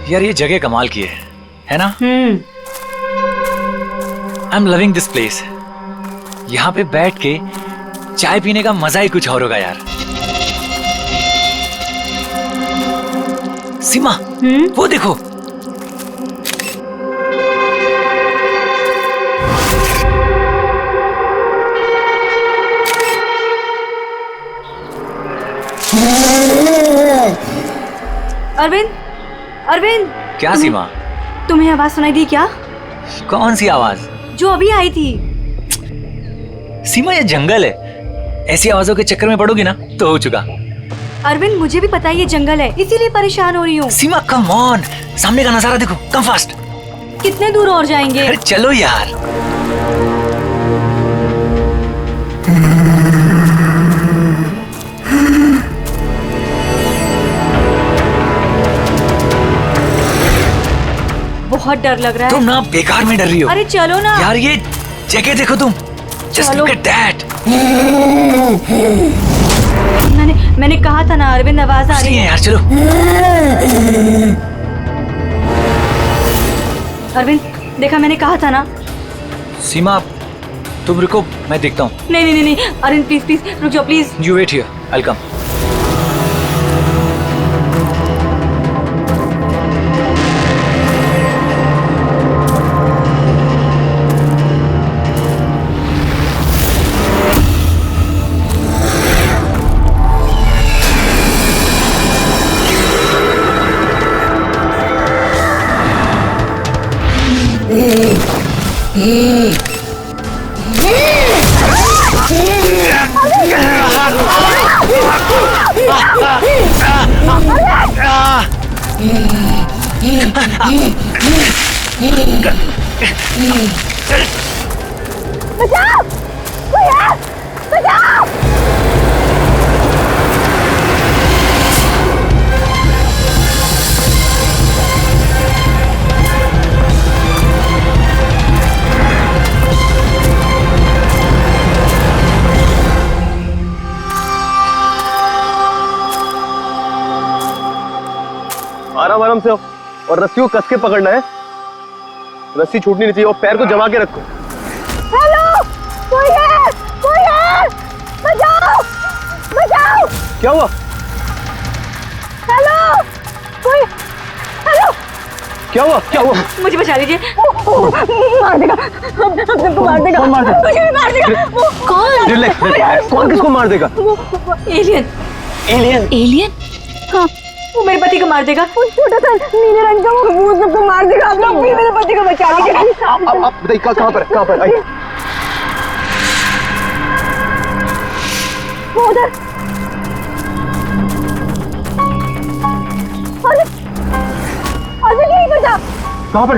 यार ये जगह कमाल की है ना? I am loving this place. यहाँ पे बैठ के चाय पीने का मजा ही कुछ और होगा यार। सीमा, वो देखो। अरविंद, अरविंद। क्या सीमा? तुम्हें आवाज सुनाई दी क्या? कौन सी आवाज? जो अभी आई थी। सीमा ये जंगल है, ऐसी आवाजों के चक्कर में पड़ोगी ना तो हो चुका। अरविंद मुझे भी पता है ये जंगल है, इसीलिए परेशान हो रही हूँ। सीमा कम ऑन, सामने का नजारा देखो, कम फास्ट। कितने दूर और जाएंगे? अरे चलो यार। बहुत डर लग रहा है। तुम ना बेकार में डर रही हो। अरे चलो ना यार, ये जगह देखो तुम। Just look at that. मैंने कहा था ना अरविंद, आवाज आ रही है यार। चलो अरविंद, देखा मैंने कहा था ना। सीमा तुम रुको, मैं देखता हूँ। नहीं अरविंद प्लीज प्लीज रुक जाओ please. You wait here, I'll come. बचाओ! कोई है! बचाओ! आराम आराम से हो और रस्सी को कस के पकड़ना है। रस्सी छूटनी नहीं चाहिए और पैर को जमा के रखो। हेलो, कोई है! कोई है! बचाओ! बचाओ! क्या हुआ? हेलो, कोई! हेलो, क्या हुआ? क्या हुआ? मुझे बचा लीजिए। मार देगा, हम सबको मार देगा। कौन मार देगा? मुझे भी मार देगा। वो कौन? रिलैक्स। कौन किसको मार देगा? वो एलियन। एलियन? एलियन? हाँ, वो मेरे पति को मार देगा। वो छोटा सा नीले रंग का वो सबको मार देगा। आप लोग भी मेरे पति को बचा लीजिए। आप बताइए कहाँ पर है? कहाँ पर? आइए। वो उधर। अरविंद यहीं पर था। कहाँ पर?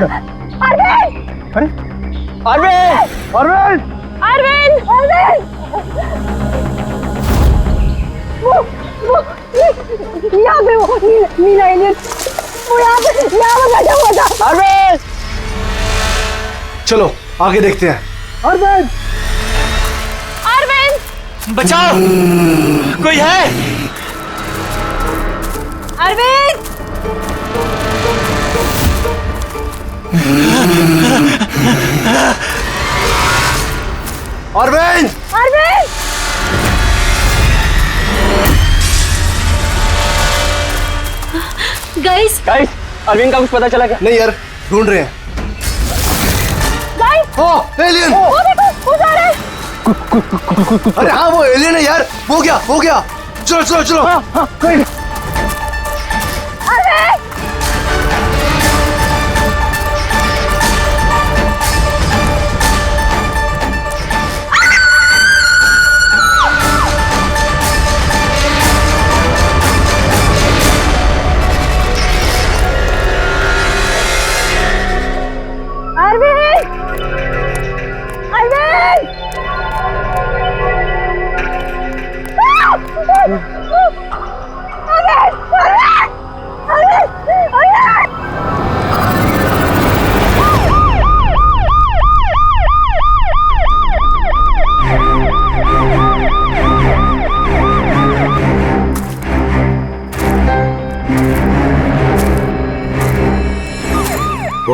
अरविंद! अरे अरविंद! अरविंद! अरविंद! अरविंद! वो यहाँ पे वो नीला एलियन वो यहाँ पे बैठा हुआ था। अरविंद! चलो आगे देखते हैं। अरविंद! अरविंद! बचाओ, कोई है? अरविंद! अरविंद! अरविंद! गाइस, अरविंद का कुछ पता चला क्या? नहीं यार, ढूंढ रहे हैं। गाइस! ओ एलियन! वो देखो, उधर है। अरे हाँ वो एलियन है यार। हो गया। चलो चलो चलो। हाँ, कोई अरविंद!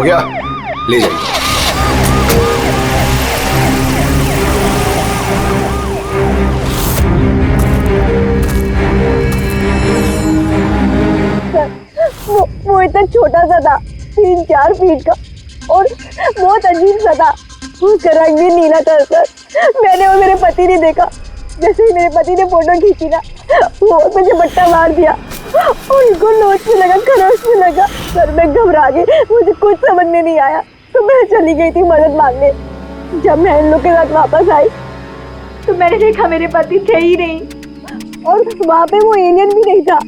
गया, ले जाइए। वो इतना छोटा सा था, 3-4 फीट का, और बहुत अजीब सा था। उसका रंग भी नीला था सर। मैंने और मेरे पति ने देखा, जैसे ही मेरे पति ने फोटो खींची ना, वो मुझे बट्टा मार दिया और उनको नोच में लगा, खरोच में लगा। सर मैं घबरा गई, मुझे कुछ समझ में नहीं आया, तो मैं चली गई थी मदद मांगने। जब मैं इन लोग के साथ वापस आई तो मैंने देखा मेरे पति थे ही नहीं, और वहाँ पे वो एलियन भी नहीं था।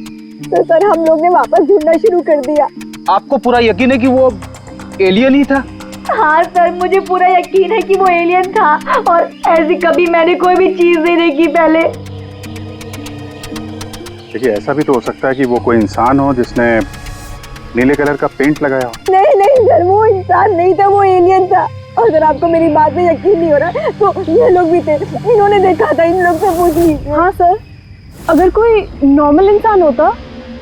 तो सर हम लोग ने वापस ढूंढना शुरू कर दिया। आपको पूरा यकीन है कि वो एलियन ही था? हाँ सर, मुझे पूरा यकीन है कि वो एलियन था, और ऐसी कभी मैंने कोई भी चीज नहीं देखी पहले। देखिए, ऐसा भी तो हो सकता है कि वो कोई इंसान हो जिसने नीले कलर का पेंट लगाया हो। नहीं नहीं सर, वो इंसान नहीं था, वो एलियन था। और अगर आपको मेरी बात में यकीन नहीं हो रहा तो ये लोग भी थे, इन्होंने देखा था, इन लोग से पूछ लीजिए। हाँ सर, अगर कोई नॉर्मल इंसान होता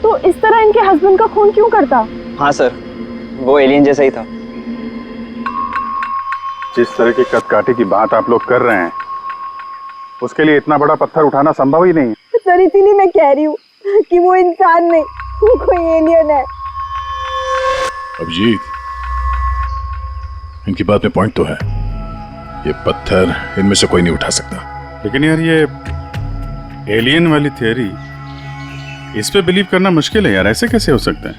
तो इस तरह इनके हस्बैंड का खून क्यों करता? हाँ सर, वो एलियन जैसा ही था। जिस तरह की कदकाठी की बात आप लोग कर रहे हैं, उसके लिए इतना बड़ा पत्थर उठाना संभव ही नहीं। सर इसीलिए मैं कह रही हूँ कि वो इंसान नहीं, वो कोई एलियन है। अभिजीत, इनकी बात में पॉइंट तो है। ये पत्थर इनमें से कोई नहीं उठा सकता। लेकिन यार, ये एलियन वाली थियरी, इस पे बिलीव करना मुश्किल है यार। ऐसे कैसे हो सकता है?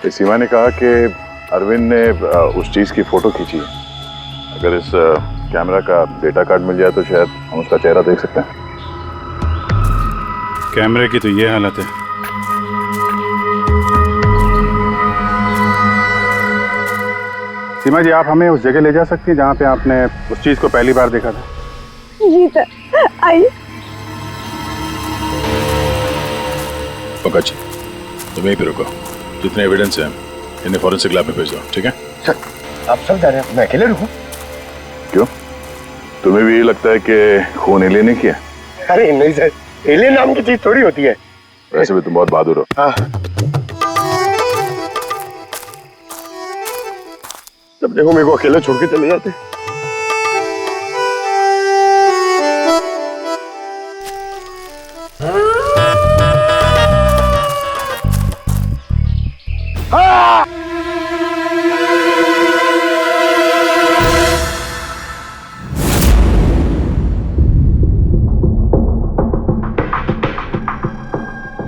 सीमा ने कहा कि अरविंद ने उस चीज की फोटो खींची है। अगर इस कैमरा का डेटा कार्ड मिल जाए तो शायद हम उसका चेहरा देख सकते हैं। कैमरे की तो ये हालत है। सीमा जी, आप हमें उस जगह ले जा सकती हैं जहाँ पे आपने उस चीज को पहली बार देखा था? जी सर, आइए। पंकज, तुम यहीं पे रुको। जितने एविडेंस हैं इन्हें फॉरेंसिक लैब में भेज दो, ठीक है? सर, आप सब जा रहे हैं, मैं अकेले रुकूं? क्यों, तुम्हें भी ये लगता है कि खून एलियन ने किया? अरे नहीं सर, एलियन नाम की चीज थोड़ी होती है। वैसे भी तुम बहुत बहादुर हो। हाँ, जब देखो मेरे को अकेले छोड़ के चले जाते।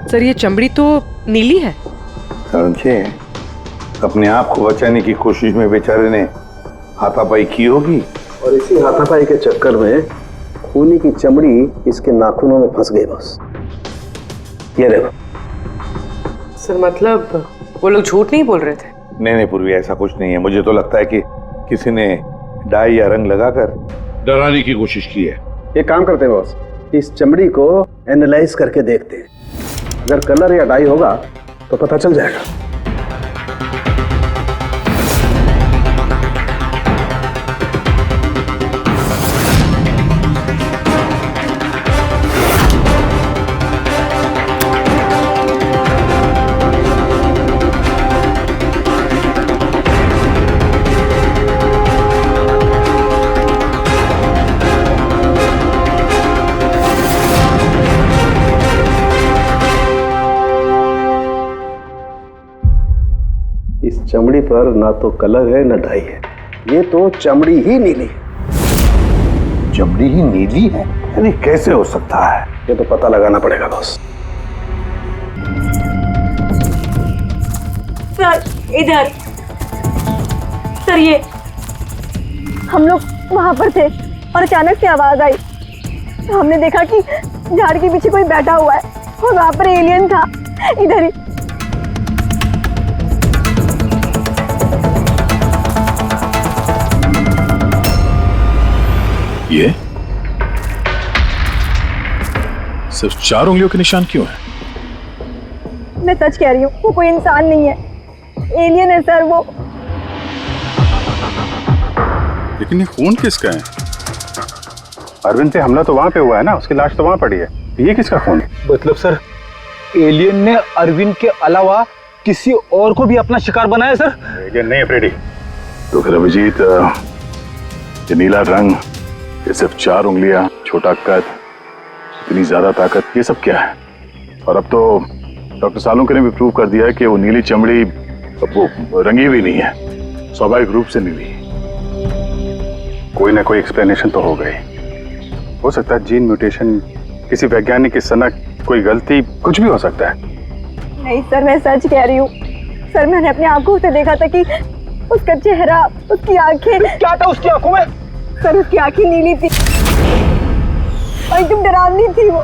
सर ये चमड़ी तो नीली है। समझे, अपने आप को बचाने की कोशिश में बेचारे ने हाथापाई की होगी, और इसी हाथापाई के चक्कर में खूनी की चमड़ी इसके नाखूनों में फंस गई। बस ये देखो। सर मतलब वो लोग झूठ नहीं बोल रहे थे? नहीं पूर्वी, ऐसा कुछ नहीं है। मुझे तो लगता है कि किसी ने डाई या रंग लगाकर डराने की कोशिश की है। एक काम करते हैं बॉस, इस चमड़ी को एनालाइज करके देखते हैं। अगर कलर या डाई होगा तो पता चल जाएगा। चमड़ी पर ना तो कलर है ना डाई है, ये तो चमड़ी ही नीली है। चमड़ी ही नीली है? यानी कैसे हो सकता है? ये तो पता लगाना पड़ेगा बॉस। सर इधर। सर ये हम लोग वहां पर थे और अचानक से आवाज आई। हमने देखा कि झाड़ के पीछे कोई बैठा हुआ है और वहां पर एलियन था, इधर ही। ये सिर्फ 4 उंगलियों के निशान क्यों है? मैं सच कह रही हूँ, वो कोई इंसान नहीं है, एलियन है सर वो। लेकिन ये खून किसका है? अरविंद पे हमला तो वहां पे हुआ है ना, उसकी लाश तो वहां पड़ी है। ये किसका खून है? मतलब सर, एलियन ने अरविंद के अलावा किसी और को भी अपना शिकार बनाया सर? एलियन नहीं है फ्रेडी। तो फिर अभिजीत, ये नीला रंग, ये सिर्फ 4 उंगलियां, छोटा कद, इतनी ज्यादा ताकत, ये सब क्या है? और अब तो डॉक्टर सालुंके ने भी प्रूव कर दिया है कि वो नीली चमड़ी वो रंगी हुई नहीं है, स्वाभाविक रूप से नीली। कोई ना कोई एक्सप्लेनेशन तो हो गई। हो सकता है जीन म्यूटेशन, किसी वैज्ञानिक की सनक, कोई गलती, कुछ भी हो सकता है। नहीं सर, मैं सच कह रही हूँ सर। मैंने अपनी आंखों से देखा था कि उसका चेहरा, उसकी आंखें। क्या था उसकी आंखों में? सर उसकी आंखें नीली थी और एकदम डरावनी थी वो।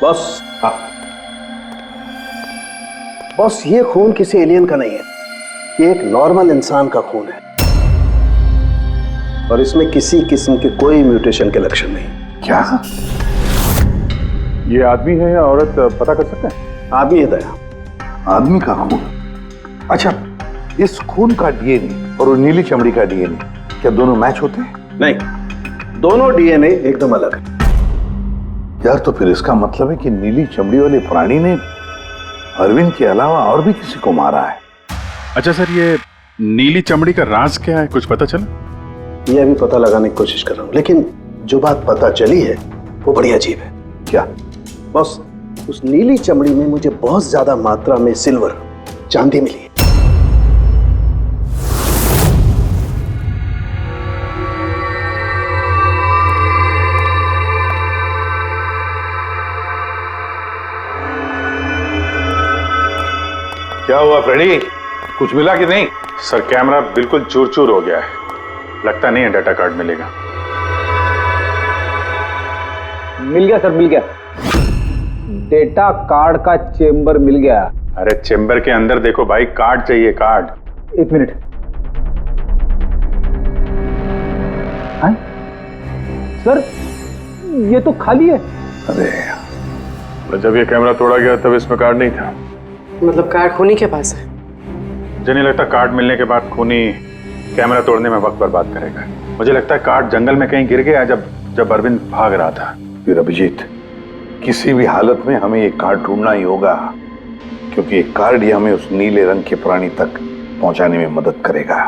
बॉस, बॉस, ये खून किसी एलियन का नहीं है, ये एक नॉर्मल इंसान का खून है और इसमें किसी किस्म के कोई म्यूटेशन के लक्षण नहीं। क्या ये आदमी है या औरत पता कर सकते हैं? आदमी है दया। आदमी का खून? अच्छा, इस खून का डीएनए और वो नीली चमड़ी का डीएनए क्या दोनों मैच होते हैं? नहीं, दोनों डीएनए एकदम अलग है। यार, तो फिर इसका मतलब है कि नीली चमड़ी वाले प्राणी ने अरविंद के अलावा और भी किसी को मारा है। अच्छा सर, ये नीली चमड़ी का राज क्या है, कुछ पता चला? ये अभी पता लगाने की कोशिश कर रहा हूं, लेकिन जो बात पता चली है वो बड़ी अजीब है। क्या? बॉस, उस नीली चमड़ी में मुझे बहुत ज्यादा मात्रा में सिल्वर, चांदी मिली है। क्या हुआ फ्रेडी, कुछ मिला कि नहीं? सर कैमरा बिल्कुल चूर चूर हो गया है, लगता नहीं है डाटा कार्ड मिलेगा। मिल गया सर, मिल गया। डेटा कार्ड का चेंबर मिल गया। अरे चेंबर के अंदर देखो भाई, कार्ड चाहिए, कार्ड। 1 मिनट। हाँ? सर ये तो खाली है। अरे जब ये कैमरा तोड़ा गया तब इसमें कार्ड नहीं था। मतलब कार्ड खूनी के पास है? मुझे नहीं लगता कार्ड मिलने के बाद खूनी कैमरा तोड़ने में वक्त बर्बाद करेगा। मुझे लगता है कार्ड जंगल में कहीं गिर गया जब अरविंद भाग रहा था। फिर अभिजीत, किसी भी हालत में हमें ये कार्ड ढूंढना ही होगा, क्योंकि ये कार्ड ही हमें उस नीले रंग के प्राणी तक पहुंचाने में मदद करेगा।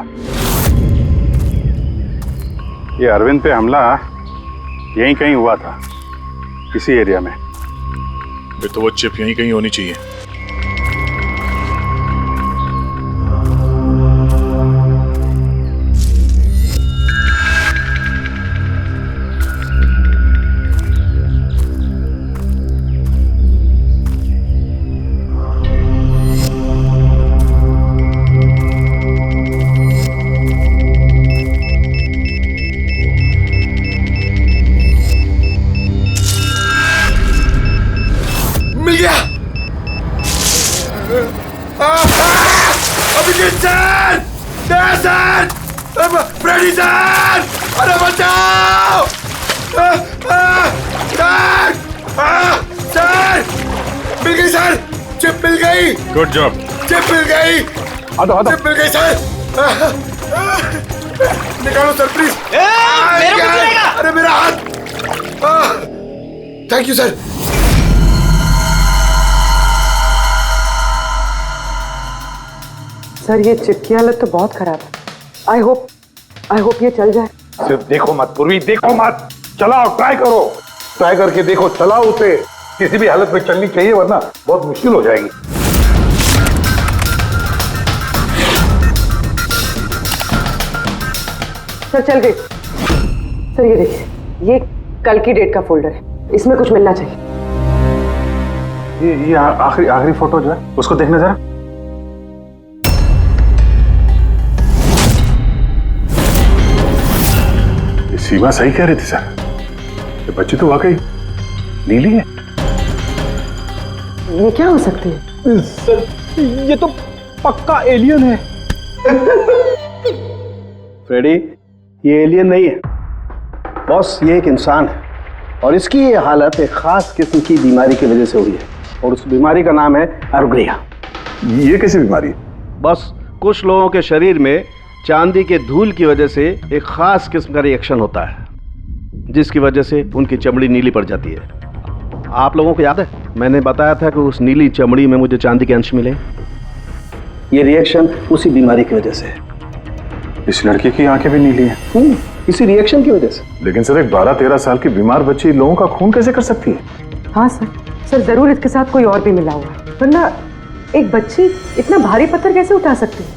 ये अरविंद पे हमला यहीं कहीं हुआ था, इसी एरिया में। तो वो चिप यहीं कहीं होनी चाहिए। मिल गया। Abhijeet sir, sir, Freddy sir, अरे बचाओ! सर, मिल गई सर, चिप मिल गई। Good job. चिप मिल गई। चिप मिल गई सर। निकालो सर प्लीज। अरे मेरा हाथ। Thank you sir. सर ये चिप की हालत तो बहुत खराब है। आई होप ये चल जाए। सिर्फ देखो मत पूर्वी, देखो मत, चलाओ, ट्राई करो, ट्राई करके देखो, चलाओ उसे। किसी भी हालत में चलनी चाहिए, वरना बहुत मुश्किल हो जाएगी। सर चल गई। सर ये देखिए, ये कल की डेट का फोल्डर है, इसमें कुछ मिलना चाहिए। ये आखिरी फोटो जो है उसको देखने जरा। सीमा सही कह रही थी सर, ये बच्ची तो वाकई नीली है। ये क्या हो सकती है? सर ये तो पक्का एलियन है। फ्रेडी, ये एलियन नहीं है बॉस, ये एक इंसान है और इसकी ये हालत एक खास किस्म की बीमारी की वजह से हुई है और उस बीमारी का नाम है एरोग्रिया। ये कैसी बीमारी है? बस कुछ लोगों के शरीर में चांदी के धूल की वजह से एक खास किस्म का रिएक्शन होता है। जिसकी वजह से उनकी चमड़ी नीली पड़ जाती है। आप लोगों को याद है मैंने बताया था कि उस नीली चमड़ी में मुझे चांदी के अंश मिले। ये रिएक्शन उसी बीमारी की वजह से है। इस लड़की की आंखें भी नीली हैं। इसी रिएक्शन की वजह से। लेकिन सर एक 12-13 साल की बीमार बच्ची लोगों का खून कैसे कर सकती है? हाँ सर जरूर इसके साथ कोई और भी मिला हुआ है, वरना एक बच्ची इतना भारी पत्थर कैसे उठा सकती है?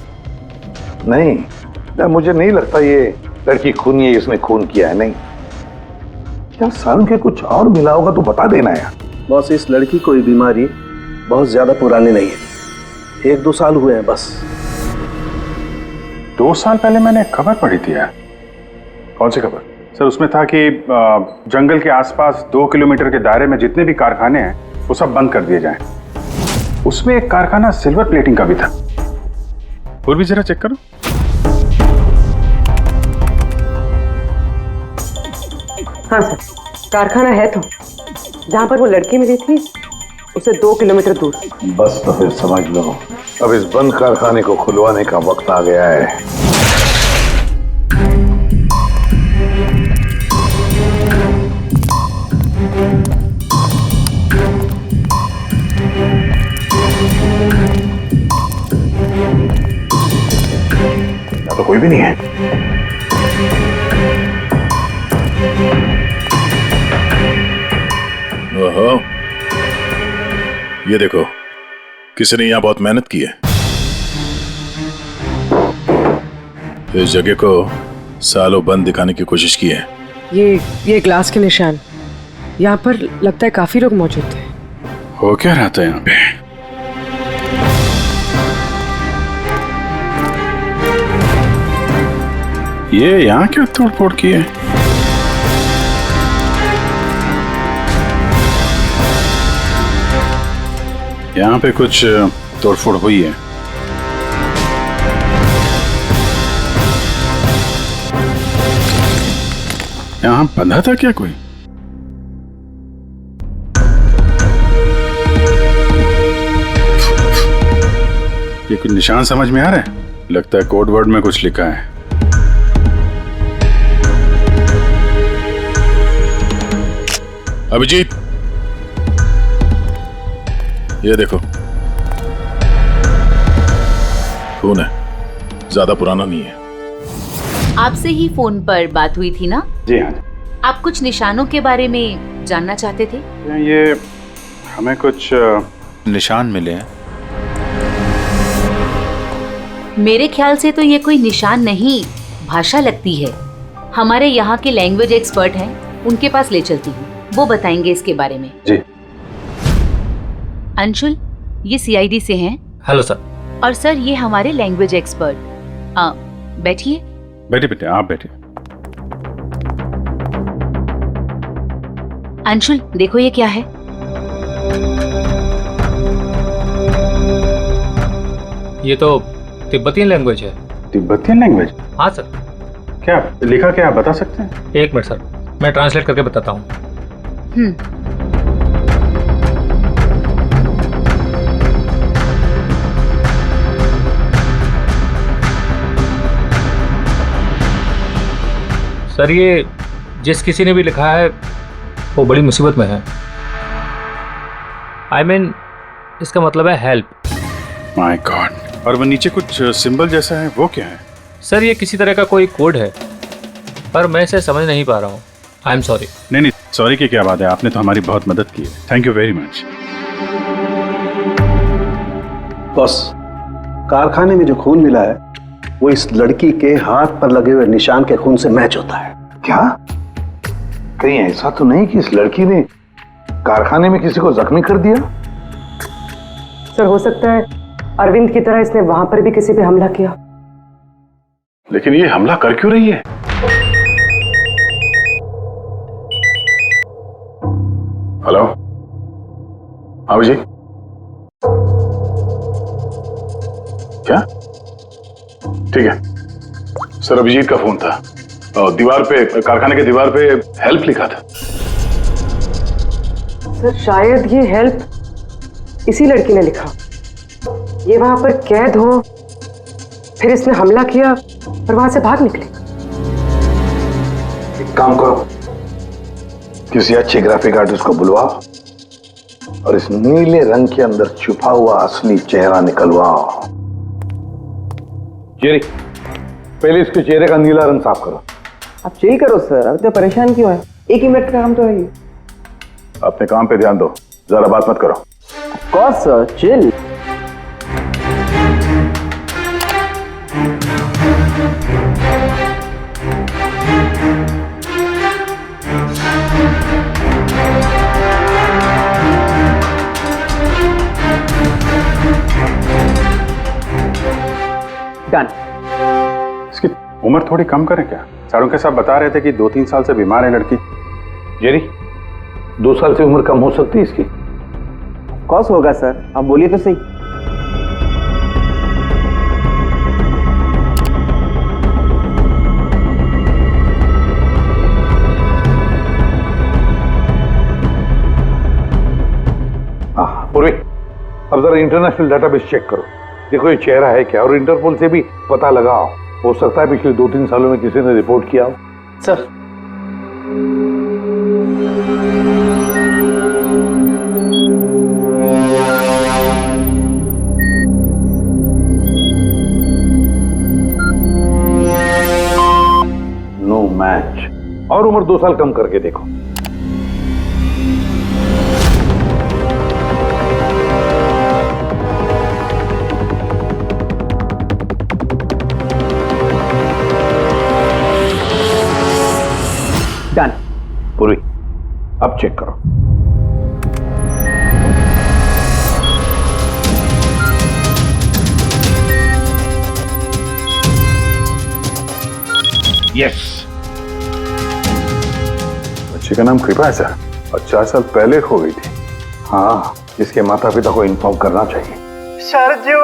नहीं, मुझे नहीं लगता ये लड़की खूनी है, इसने खून किया है। नहीं क्या सालों के कुछ और मिला होगा तो बता देना यार। बॉस इस लड़की को ये बीमारी बहुत ज्यादा पुरानी नहीं है, 1-2 साल हुए हैं बस। 2 साल पहले मैंने एक खबर पढ़ी थी यार। कौन सी खबर? सर उसमें था कि जंगल के आसपास 2 किलोमीटर के दायरे में जितने भी कारखाने हैं वो सब बंद कर दिए जाएं। उसमें एक कारखाना सिल्वर प्लेटिंग का भी था। और भी जरा चेक करो। हाँ सर, कारखाना है तो जहाँ पर वो लड़की मिली थी उसे 2 किलोमीटर दूर। बस तो फिर समझ लो अब इस बंद कारखाने को खुलवाने का वक्त आ गया है। तो कोई भी नहीं है। ओहो, ये देखो किसी ने यहाँ बहुत मेहनत की है। इस जगह को सालों बंद दिखाने की कोशिश की है। ये ग्लास के निशान, यहाँ पर लगता है काफी लोग मौजूद थे। हो क्या रहा था यहाँ पे? ये यहाँ क्या तोड़फोड़ की है? यहाँ पे कुछ तोड़फोड़ हुई है। यहाँ बंधा था क्या कोई? ये कुछ निशान समझ में आ रहा है? लगता है कोड वर्ड में कुछ लिखा है। अभिजीत, ये देखो खून है, ज्यादा पुराना नहीं है। आपसे ही फोन पर बात हुई थी ना? जी हाँ। आप कुछ निशानों के बारे में जानना चाहते थे? ये हमें कुछ निशान मिले हैं। मेरे ख्याल से तो ये कोई निशान नहीं, भाषा लगती है। हमारे यहाँ के लैंग्वेज एक्सपर्ट हैं, उनके पास ले चलती हूँ, वो बताएंगे इसके बारे में। जी। अंशुल, ये सीआईडी से हैं। Hello sir. और सर ये हमारे लैंग्वेज एक्सपर्ट। बैठिए। बैठिए बेटे, आप बैठिए। अंशुल देखो ये क्या है। ये तो तिब्बतियन लैंग्वेज है। Tibetan language? हाँ सर। क्या लिखा, क्या आप बता सकते हैं? 1 मिनट सर, मैं ट्रांसलेट करके बताता हूँ। सर ये जिस किसी ने भी लिखा है वो बड़ी मुसीबत में है। I mean, इसका मतलब है हेल्प। My God. और वो नीचे कुछ सिंबल जैसा है, वो क्या है? सर ये किसी तरह का कोई कोड है, पर मैं इसे समझ नहीं पा रहा हूँ। I am sorry. नहीं, सॉरी की क्या बात है, आपने तो हमारी बहुत मदद की है। Thank you very much. Boss, कारखाने में जो खून मिला है वो इस लड़की के हाथ पर लगे हुए निशान के खून से मैच होता है। क्या कहीं ऐसा तो नहीं कि इस लड़की ने कारखाने में किसी को जख्मी कर दिया? सर हो सकता है अरविंद की तरह इसने वहां पर भी किसी पे हमला किया। लेकिन ये हमला कर क्यों रही है? हेलो, हाँ जी। क्या? ठीक है सर, अभिजीत का फोन था। दीवार पे, कारखाने के दीवार पे हेल्प लिखा था। सर शायद ये हेल्प इसी लड़की ने लिखा। ये वहां पर कैद हो, फिर इसने हमला किया और वहां से भाग निकली। एक काम करो, किसी अच्छे ग्राफिक आर्टिस्ट को बुलवाओ और इस नीले रंग के अंदर छुपा हुआ असली चेहरा निकलवाओ। जेरी, पहले इसके चेहरे का नीला रंग साफ करो। आप चिल करो सर, अब तो परेशान क्यों है? 1 ही मिनट का काम तो है ये। अपने काम पे ध्यान दो, ज्यादा बात मत करो। Cos sir, chill. डन। इसकी उम्र थोड़ी कम करें क्या? सारों के साथ बता रहे थे कि 2-3 साल से बीमार है लड़की। जेरी, 2 साल से उम्र कम हो सकती है इसकी? कॉस होगा सर, आप बोलिए तो सही। पूर्वी, अब जरा इंटरनेशनल डाटाबेस चेक करो, देखो ये चेहरा है क्या, और इंटरपोल से भी पता लगाओ। हो सकता है पिछले 2-3 सालों में किसी ने रिपोर्ट किया हो। Sir, no match. और उम्र 2 साल कम करके देखो। डन। पूरी, अब चेक करो। यस। बच्चे का नाम कृपा है सर, और 4 साल पहले खो गई थी। हाँ, इसके माता पिता को इन्फॉर्म करना चाहिए। सर जो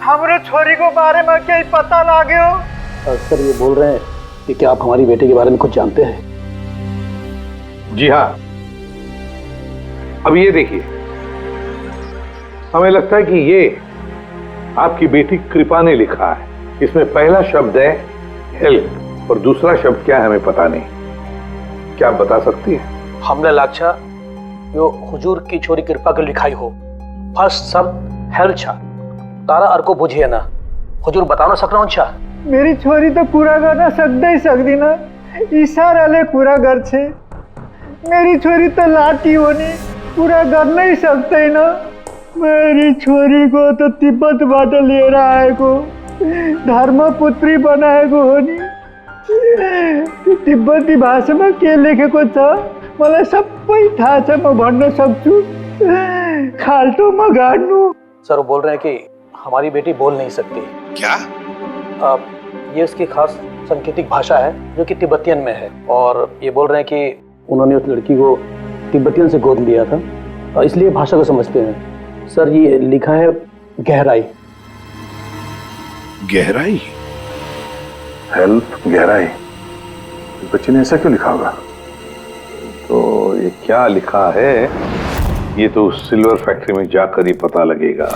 हमारे छोरी को बारे में क्या पता लागे हो? सर ये बोल रहे हैं कि क्या आप हमारी बेटे के बारे में कुछ जानते हैं? जी हाँ। अब ये देखिए, हमें लगता है कि ये आपकी बेटी कृपा ने लिखा है। इसमें पहला शब्द है हेल्प और दूसरा शब्द क्या है हमें पता नहीं। क्या आप बता सकती है? हमने लाक्षा जो हुजूर की छोरी कृपा के लिखाई हो। फर्स्ट शब्द हेल्प छा, तारा अर्को बुझिए ना। हुजूर बता ना सकना छा। मेरी छोरी तो पूरा करना सकते ही सकती ना, इशारा ले पूरा घर छे। मेरी छोरी तो लाठी होनी पूरा कर नहीं सकते ना। मेरी छोरी को तो तिब्बत बाटे ले रहा है को धर्मपुत्री बनाए को होनी। तिब्बती भाषा में के लेखे को छ मलाई सबै थाहा छ, म भन्न सक्छु। खाल्टो म गाड्नु। सर वो बोल रहे हैं कि हमारी बेटी बोल नहीं सकती। क्या? ये उसकी खास सांकेतिक भाषा है जो कि तिब्बतियन में है, और ये बोल रहे हैं कि उन्होंने उस लड़की को तिब्बतियन से गोद लिया था, इसलिए भाषा को समझते हैं। सर ये लिखा है गहराई। गहराई? हेल्प गहराई, बच्चे ने ऐसा क्यों लिखा होगा? तो ये क्या लिखा है ये तो सिल्वर फैक्ट्री में जाकर ही पता लगेगा।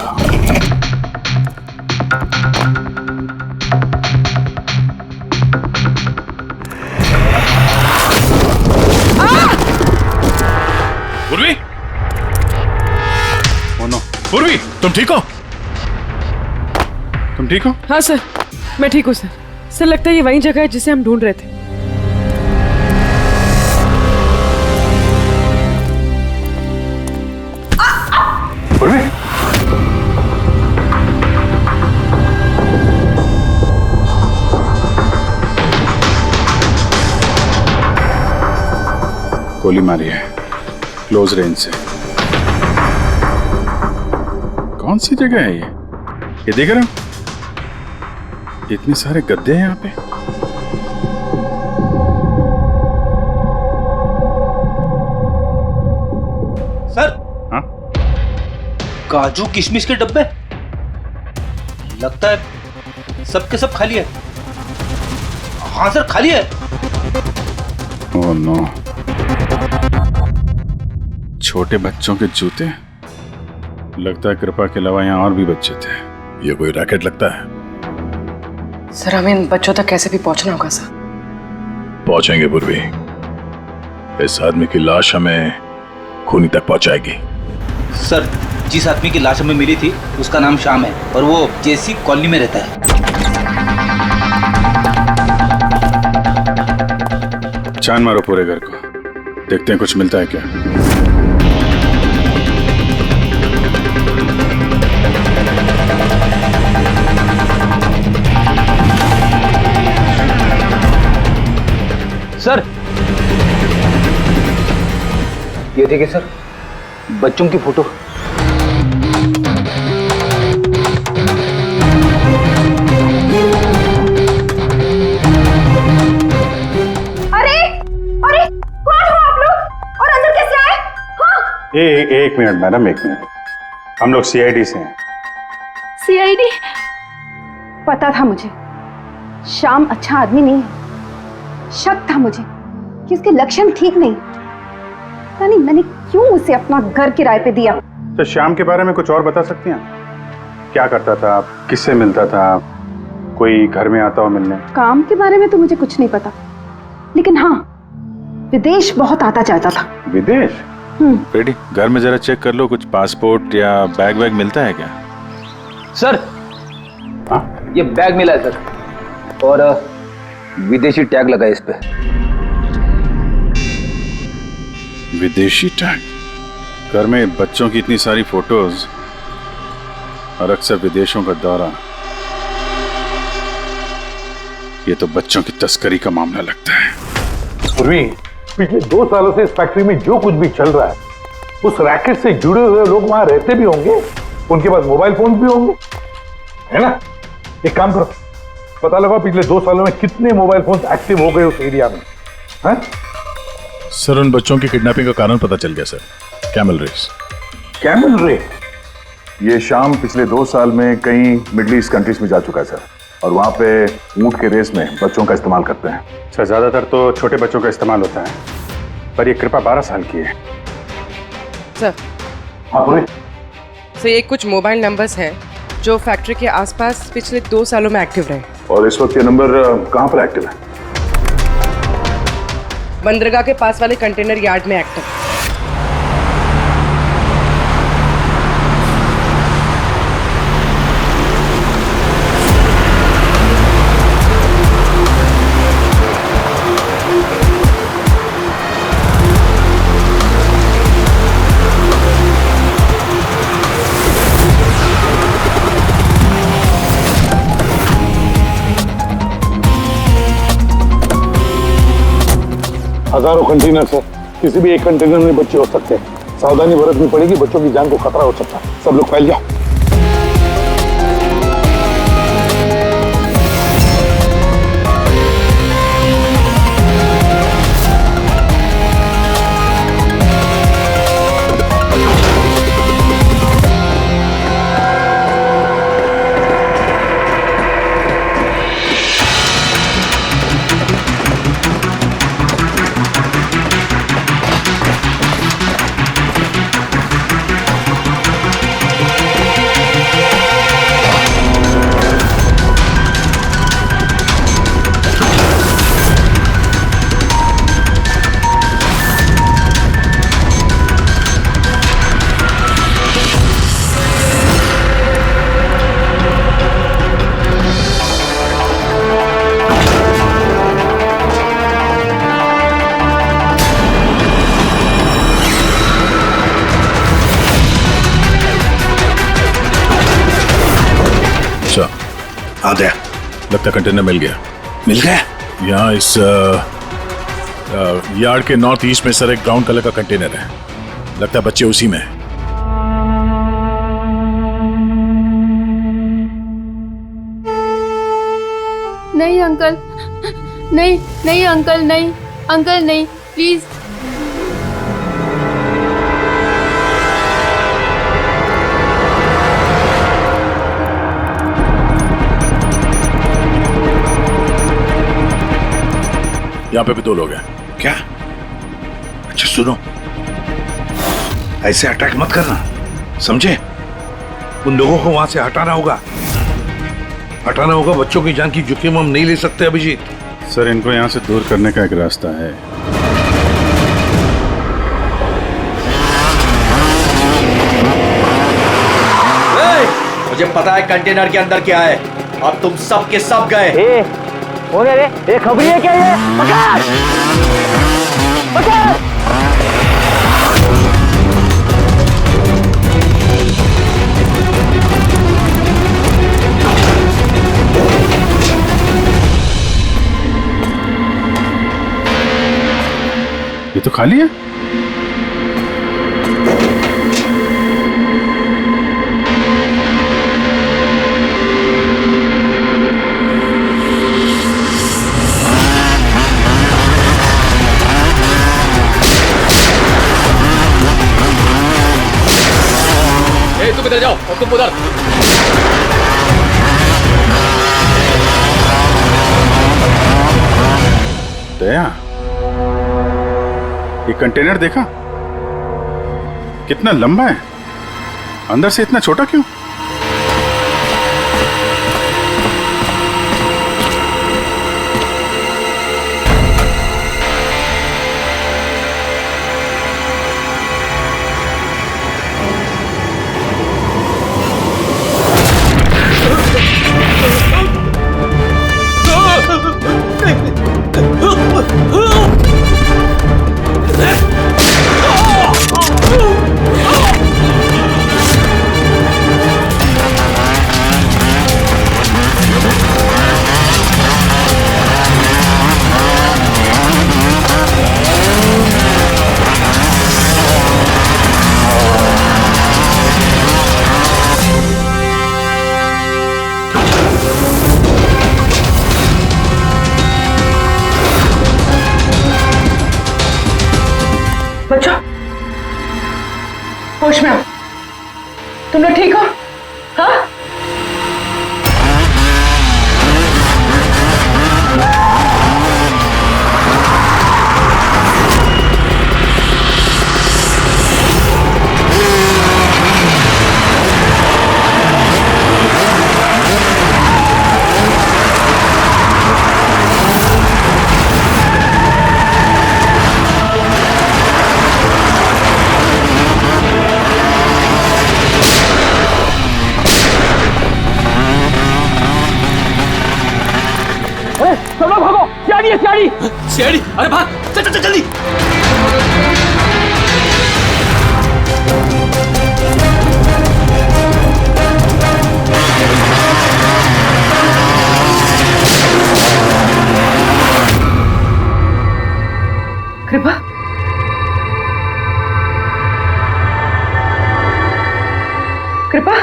पूर्वी? पूर्वी, तुम ठीक हो? तुम ठीक हो? हाँ सर, मैं ठीक हूँ सर। सर लगता है ये वही जगह है जिसे हम ढूंढ रहे थे। पूर्वी? गोली मारी है क्लोज रेंज से। कौन सी जगह है ये देख रहे हो? इतने सारे गद्दे हैं यहाँ पे। सर, हाँ? काजू किशमिश के डब्बे लगता है सबके सब खाली है। हाँ सर खाली है। ओह नो, छोटे बच्चों के जूते। लगता है कृपा के अलावा यहाँ और भी बच्चे थे। ये कोई रैकेट लगता है। सर हमें इन बच्चों तक कैसे भी पहुंचना होगा सर। पहुंचेंगे पूर्वी, इस आदमी की लाश हमें खूनी तक पहुंचाएगी। सर, जिस आदमी की लाश हमें मिली थी उसका नाम श्याम है और वो जेसी कॉलोनी में रहता है। छान मारो पूरे घर को, देखते हैं कुछ मिलता है क्या। सर, ये देखिए सर, बच्चों की फोटो। एक मिनट मैडम, एक मिनट। हम लोग सीआईडी से हैं। सीआईडी? पता था मुझे श्याम अच्छा आदमी नहीं है। शक था मुझे कि उसके लक्षण ठीक नहीं। पता नहीं मैंने क्यों उसे अपना घर किराए पे दिया। तो श्याम के बारे में कुछ और बता सकती हैं? क्या करता था, किससे मिलता था, कोई घर में आता हो मिलने? काम के बारे में तो मुझे कुछ नहीं पता, लेकिन हाँ, विदेश बहुत आता जाता था। विदेश? बेटी, घर में जरा चेक कर लो, कुछ पासपोर्ट या बैग वैग मिलता है क्या? सर, हाँ? ये बैग मिला है सर, और विदेशी टैग लगा है इस पे। विदेशी टैग? घर में बच्चों की इतनी सारी फोटोज और अक्सर विदेशों का दौरा, ये तो बच्चों की तस्करी का मामला लगता है। पूर्वी, पिछले 2 सालों से इस फैक्ट्री में जो कुछ भी चल रहा है, उस रैकेट से जुड़े हुए लोग वहां रहते भी होंगे, उनके पास मोबाइल फोन भी होंगे, है ना? एक काम करो, पता लगाओ पिछले 2 सालों में कितने मोबाइल फोन एक्टिव हो गए उस एरिया में। है? सर, उन बच्चों की किडनैपिंग का कारण पता चल गया sir. Camel race. Camel race? ये शाम पिछले 2 साल में कई मिडिल ईस्ट कंट्रीज में जा चुका है सर, और वहाँ पे ऊंट के रेस में बच्चों का इस्तेमाल करते हैं। अच्छा, ज्यादातर तो छोटे बच्चों का इस्तेमाल होता है, पर ये कृपा 12 साल की है। सर, हाँ पूरे? सर, ये कुछ मोबाइल नंबर्स हैं जो फैक्ट्री के आसपास पिछले 2 सालों में एक्टिव रहे। और इस वक्त ये नंबर कहाँ पर एक्टिव है? बंदरगाह के पास वाले कंटेनर यार्ड में एक्टिव। हजारों कंटेनर है, किसी भी एक कंटेनर में बच्चे हो सकते हैं। सावधानी बरतनी पड़ेगी, बच्चों की जान को खतरा हो सकता है। सब लोग फैल जाओ। हाँ दया, लगता कंटेनर मिल गया। मिल गया? यहाँ इस यार्ड के नॉर्थ ईस्ट में सर एक ब्राउन कलर का कंटेनर है, लगता है बच्चे उसी में हैं। नहीं अंकल, नहीं नहीं अंकल, नहीं अंकल, नहीं, प्लीज। यहाँ पे भी 2 लोग हैं। क्या? अच्छा सुनो, ऐसे अटैक मत करना, समझे? उन लोगों को वहां से हटाना होगा, बच्चों की जान की जोखिम हम नहीं ले सकते अभिजीत। सर, इनको यहाँ से दूर करने का एक रास्ता है। मुझे पता है कंटेनर के अंदर क्या है। अब तुम सब के सब गए। हो गया रे, खबरी है क्या ये? पकड़! पकड़! ये तो खाली है। तुम इधर जाओ और तुम उधर। दया, ये कंटेनर देखा कितना लंबा है, अंदर से इतना छोटा क्यों? बच्चों, होश में आओ। तुम लोग ठीक हो? हाँ? सब लोग भागो, सियाड़ी है सियाड़ी। सियाड़ी, अरे भाग, चल चल चल जल्दी। कृपा, कृपा,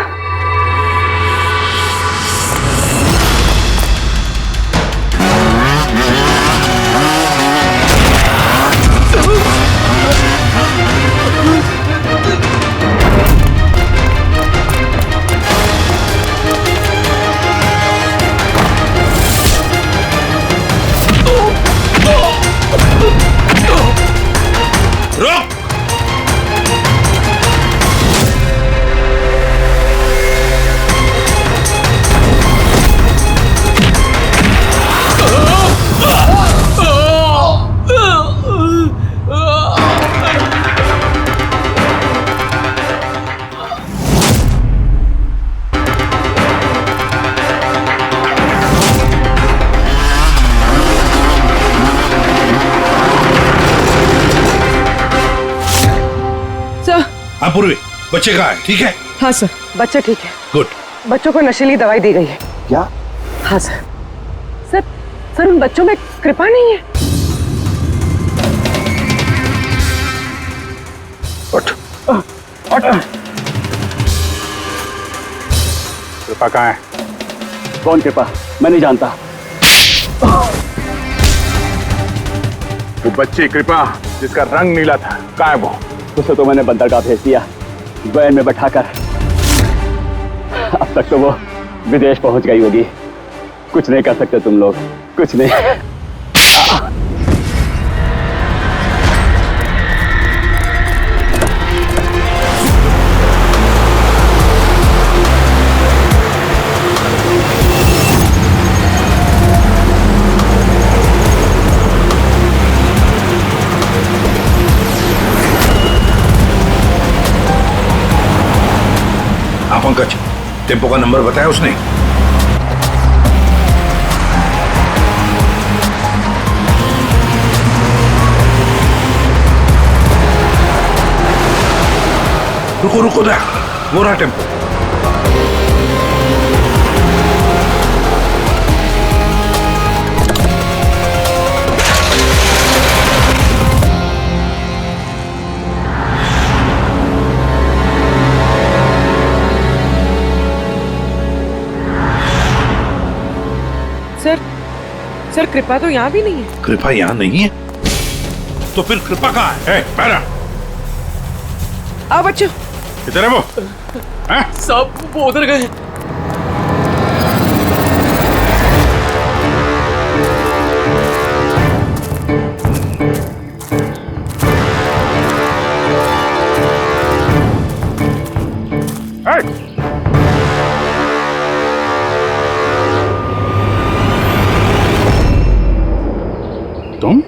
पूर्वी, बच्चे कहाँ है? ठीक है? हाँ सर, बच्चे ठीक है। गुड। बच्चों को नशीली दवाई दी गई है। क्या? हाँ सर। सर, सर उन बच्चों में कृपा नहीं है। उठ। कृपा कहाँ है? कौन कृपा? मैं नहीं जानता। वो बच्ची कृपा जिसका रंग नीला था, कहाँ है वो? उसे तो मैंने बंदरगाह भेज दिया, वैन में बैठाकर। अब तक तो वो विदेश पहुंच गई होगी। कुछ नहीं कर सकते तुम लोग, कुछ नहीं। हाँ पंकज, टेम्पो का नंबर बताया उसने? रुको रुको ना, वो रहा टेम्पो। सर कृपा तो यहाँ भी नहीं है। कृपा यहाँ नहीं है तो फिर कृपा कहाँ है? पैरा अब बच्चों किधर है वो? सब वो उधर गए। तुम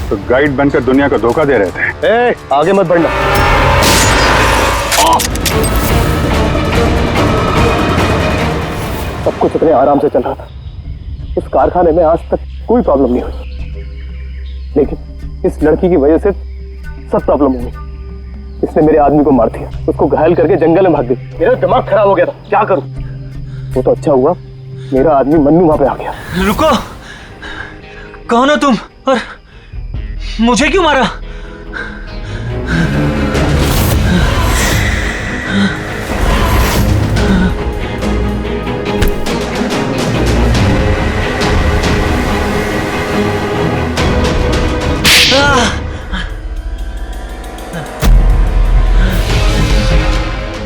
तो गाइड बनकर दुनिया को धोखा दे रहे थे। आगे मत बढ़ना। सब कुछ इतने आराम से चल रहा था। इस कारखाने में आज तक कोई प्रॉब्लम नहीं हुई, लेकिन इस लड़की की वजह से सब प्रॉब्लम हुई। इसने मेरे आदमी को मार दिया, उसको घायल करके जंगल में भाग गई। मेरा दिमाग खराब हो गया था, क्या करूं? वो तो अच्छा हुआ मेरा आदमी मन्नू वहां पे आ गया। रुको, कौन हो तुम और मुझे क्यों मारा?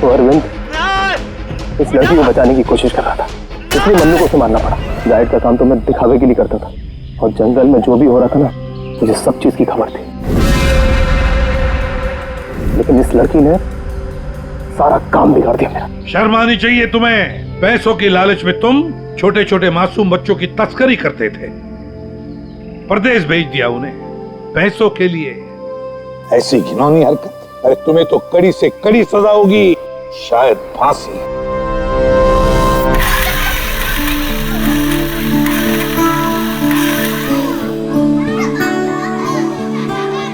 तो अरविंद इस लड़की को बचाने की कोशिश कर रहा था, इसलिए मन्नू को उसे मारना पड़ा। गाइड का काम तो मैं दिखावे के लिए करता था, और जंगल में जो भी हो रहा था ना, मुझे सब चीज की खबर थी। लेकिन इस लड़की ने सारा काम बिगाड़ दिया मेरा। शर्म आनी चाहिए तुम्हें। पैसों की लालच में तुम छोटे छोटे मासूम बच्चों की तस्करी करते थे, परदेश भेज दिया उन्हें पैसों के लिए। ऐसी घिनौनी हरकत, अरे तुम्हें तो कड़ी से कड़ी सजा होगी, शायद फांसी।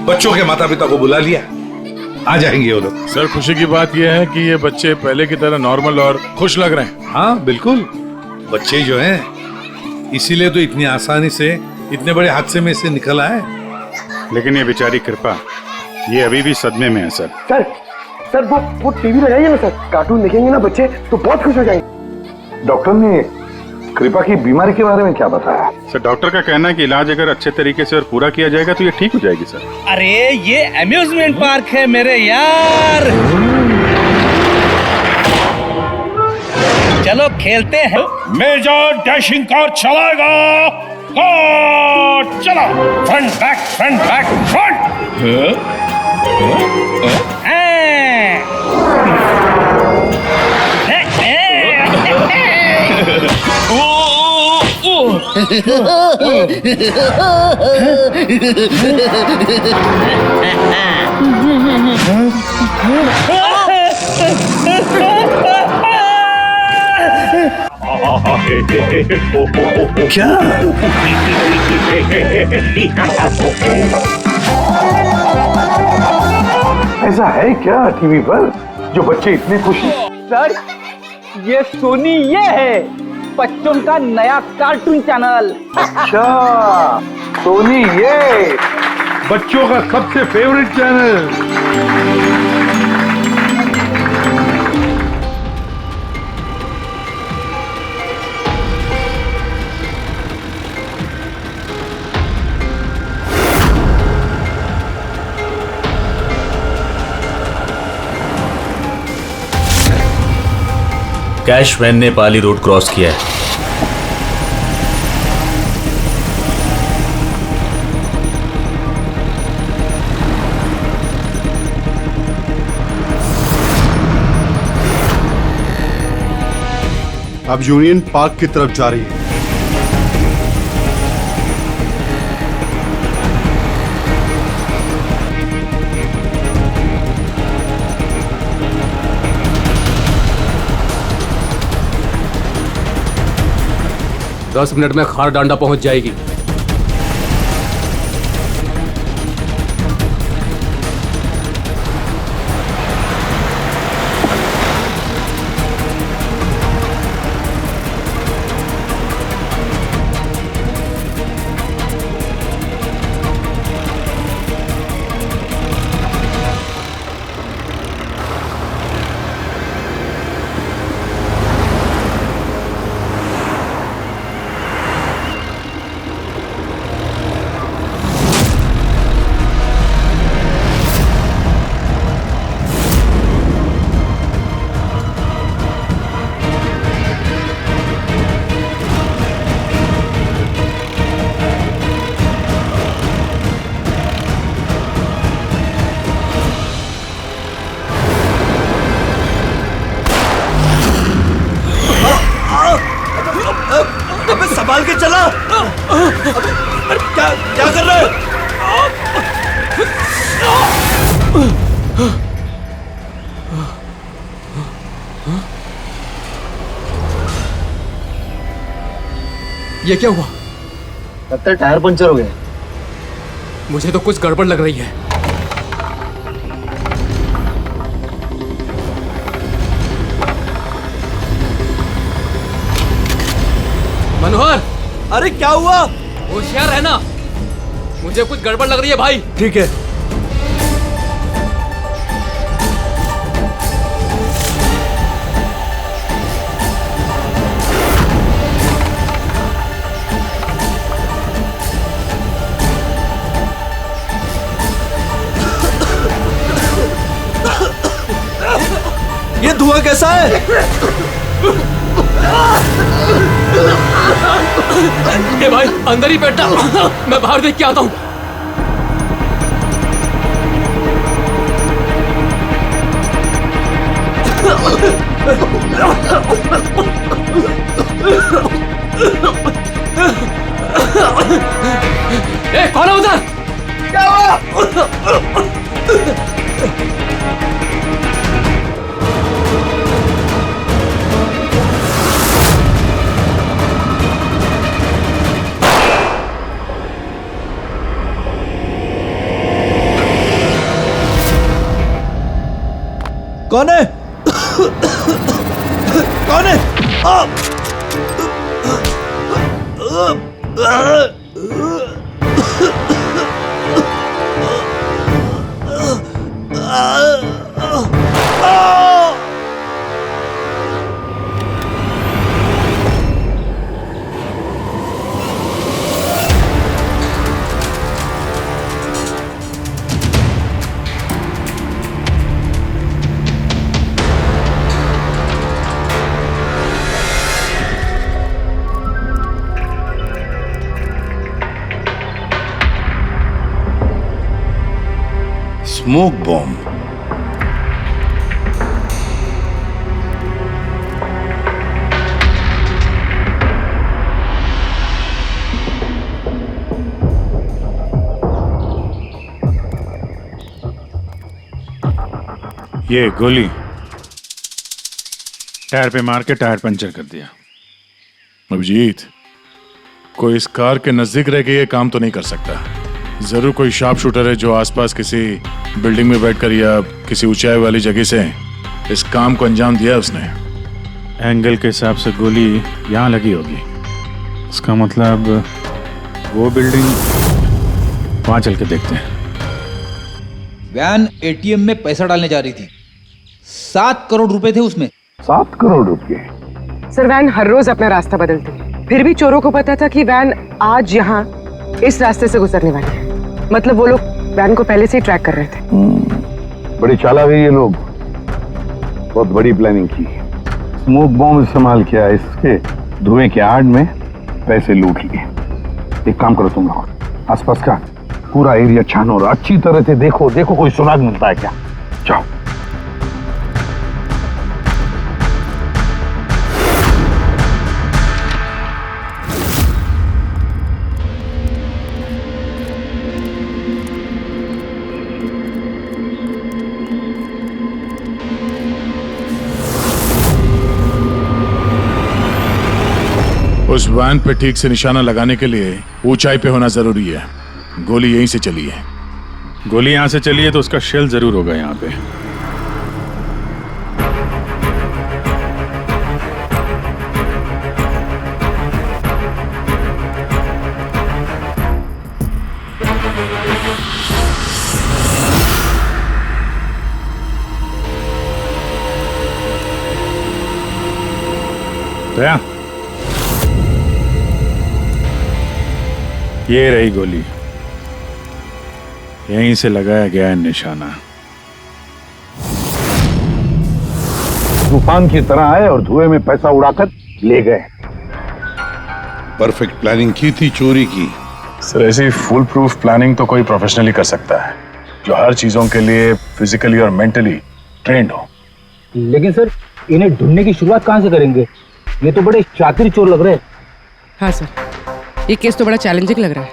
बच्चों के माता पिता को बुला लिया, आ जाएंगे वो लोग। सर खुशी की बात यह है कि ये बच्चे पहले की तरह नॉर्मल और खुश लग रहे हैं। हाँ बिल्कुल, बच्चे जो हैं इसीलिए तो इतनी आसानी से इतने बड़े हादसे में से निकल आए। लेकिन ये बेचारी कृपा, ये अभी भी सदमे में है सर। सर वो टीवी लगाइए ना सर, कार्टून देखेंगे ना बच्चे तो बहुत खुश हो जाएंगे। डॉक्टर ने कृपा की बीमारी के बारे में क्या बताया? सर डॉक्टर का कहना है कि इलाज अगर अच्छे तरीके से और पूरा किया जाएगा तो ये ठीक हो जाएगी सर। अरे ये अम्यूजमेंट पार्क है मेरे यार, चलो खेलते हैं। मेजर डैशिंग कार चलाएगा, कार चला, front back front back front. क्या? ऐसा है क्या टीवी पर जो बच्चे इतने खुश हैं? सर ये सोनी ये है बच्चों का नया कार्टून चैनल। अच्छा सोनी, ये बच्चों का सबसे फेवरेट चैनल। कैश वैन ने पाली रोड क्रॉस किया है। अब यूनियन पार्क की तरफ जा रही है। 10 मिनट में खार डांडा पहुंच जाएगी। संभाल के चला। क्या क्या कर रहे हो? ये क्या हुआ? लगता है टायर पंचर हो गया। मुझे तो कुछ गड़बड़ लग रही है। मनोहर, अरे क्या हुआ? होशियार रहना, मुझे कुछ गड़बड़ लग रही है भाई। ठीक है। ये धुआं कैसा है? ए भाई, अंदर ही बैठा, मैं बाहर देख के आता हूँ। ए, कौन है उधर? क्या हुआ? कौन है? कौन है? Smoke bomb. ये गोली टायर पे मार के टायर पंचर कर दिया। अभिजीत, कोई इस कार के नजदीक रह के ये काम तो नहीं कर सकता। जरूर कोई शार्प शूटर है जो आसपास किसी बिल्डिंग में बैठकर या किसी ऊंचाई वाली जगह से इस काम को अंजाम दिया उसने। एंगल के हिसाब से गोली यहाँ लगी होगी। इसका मतलब वो बिल्डिंग, वहां चल के देखते हैं। वैन एटीएम में पैसा डालने जा रही थी। 7 करोड़ रुपए थे उसमें। 7 करोड़ रुपए? सर, वैन हर रोज अपना रास्ता बदलती है, फिर भी चोरों को पता था कि वैन आज यहाँ इस रास्ते से गुजरने वाली है। मतलब वो लोग वैन को पहले से ही ट्रैक कर रहे थे। बड़ी चालाक है ये लोग, बहुत बड़ी प्लानिंग की। स्मोक बॉम्ब इस्तेमाल किया, इसके धुएं के आड़ में पैसे लूट लिए। एक काम करो तुम लोग, आसपास का पूरा एरिया छानो और अच्छी तरह से देखो कोई सुराग मिलता है क्या। जाओ। उस वैन पे ठीक से निशाना लगाने के लिए ऊंचाई पे होना जरूरी है। गोली यहीं से चली है। गोली यहां से चली है तो उसका शेल जरूर होगा यहाँ पे। दया, ये रही गोली, यहीं से लगाया गया है निशाना। तूफान की तरह आए और धुएं में पैसा उड़ाकर ले गए। परफेक्ट प्लानिंग की थी चोरी की। सर ऐसी फुल प्रूफ प्लानिंग तो कोई प्रोफेशनली कर सकता है, जो हर चीजों के लिए फिजिकली और मेंटली ट्रेंड हो। लेकिन सर इन्हें ढूंढने की शुरुआत कहाँ से करेंगे? ये तो बड़े शातिर चोर लग रहे हैं। हाँ सर, ये केस तो बड़ा चैलेंजिंग लग रहा है।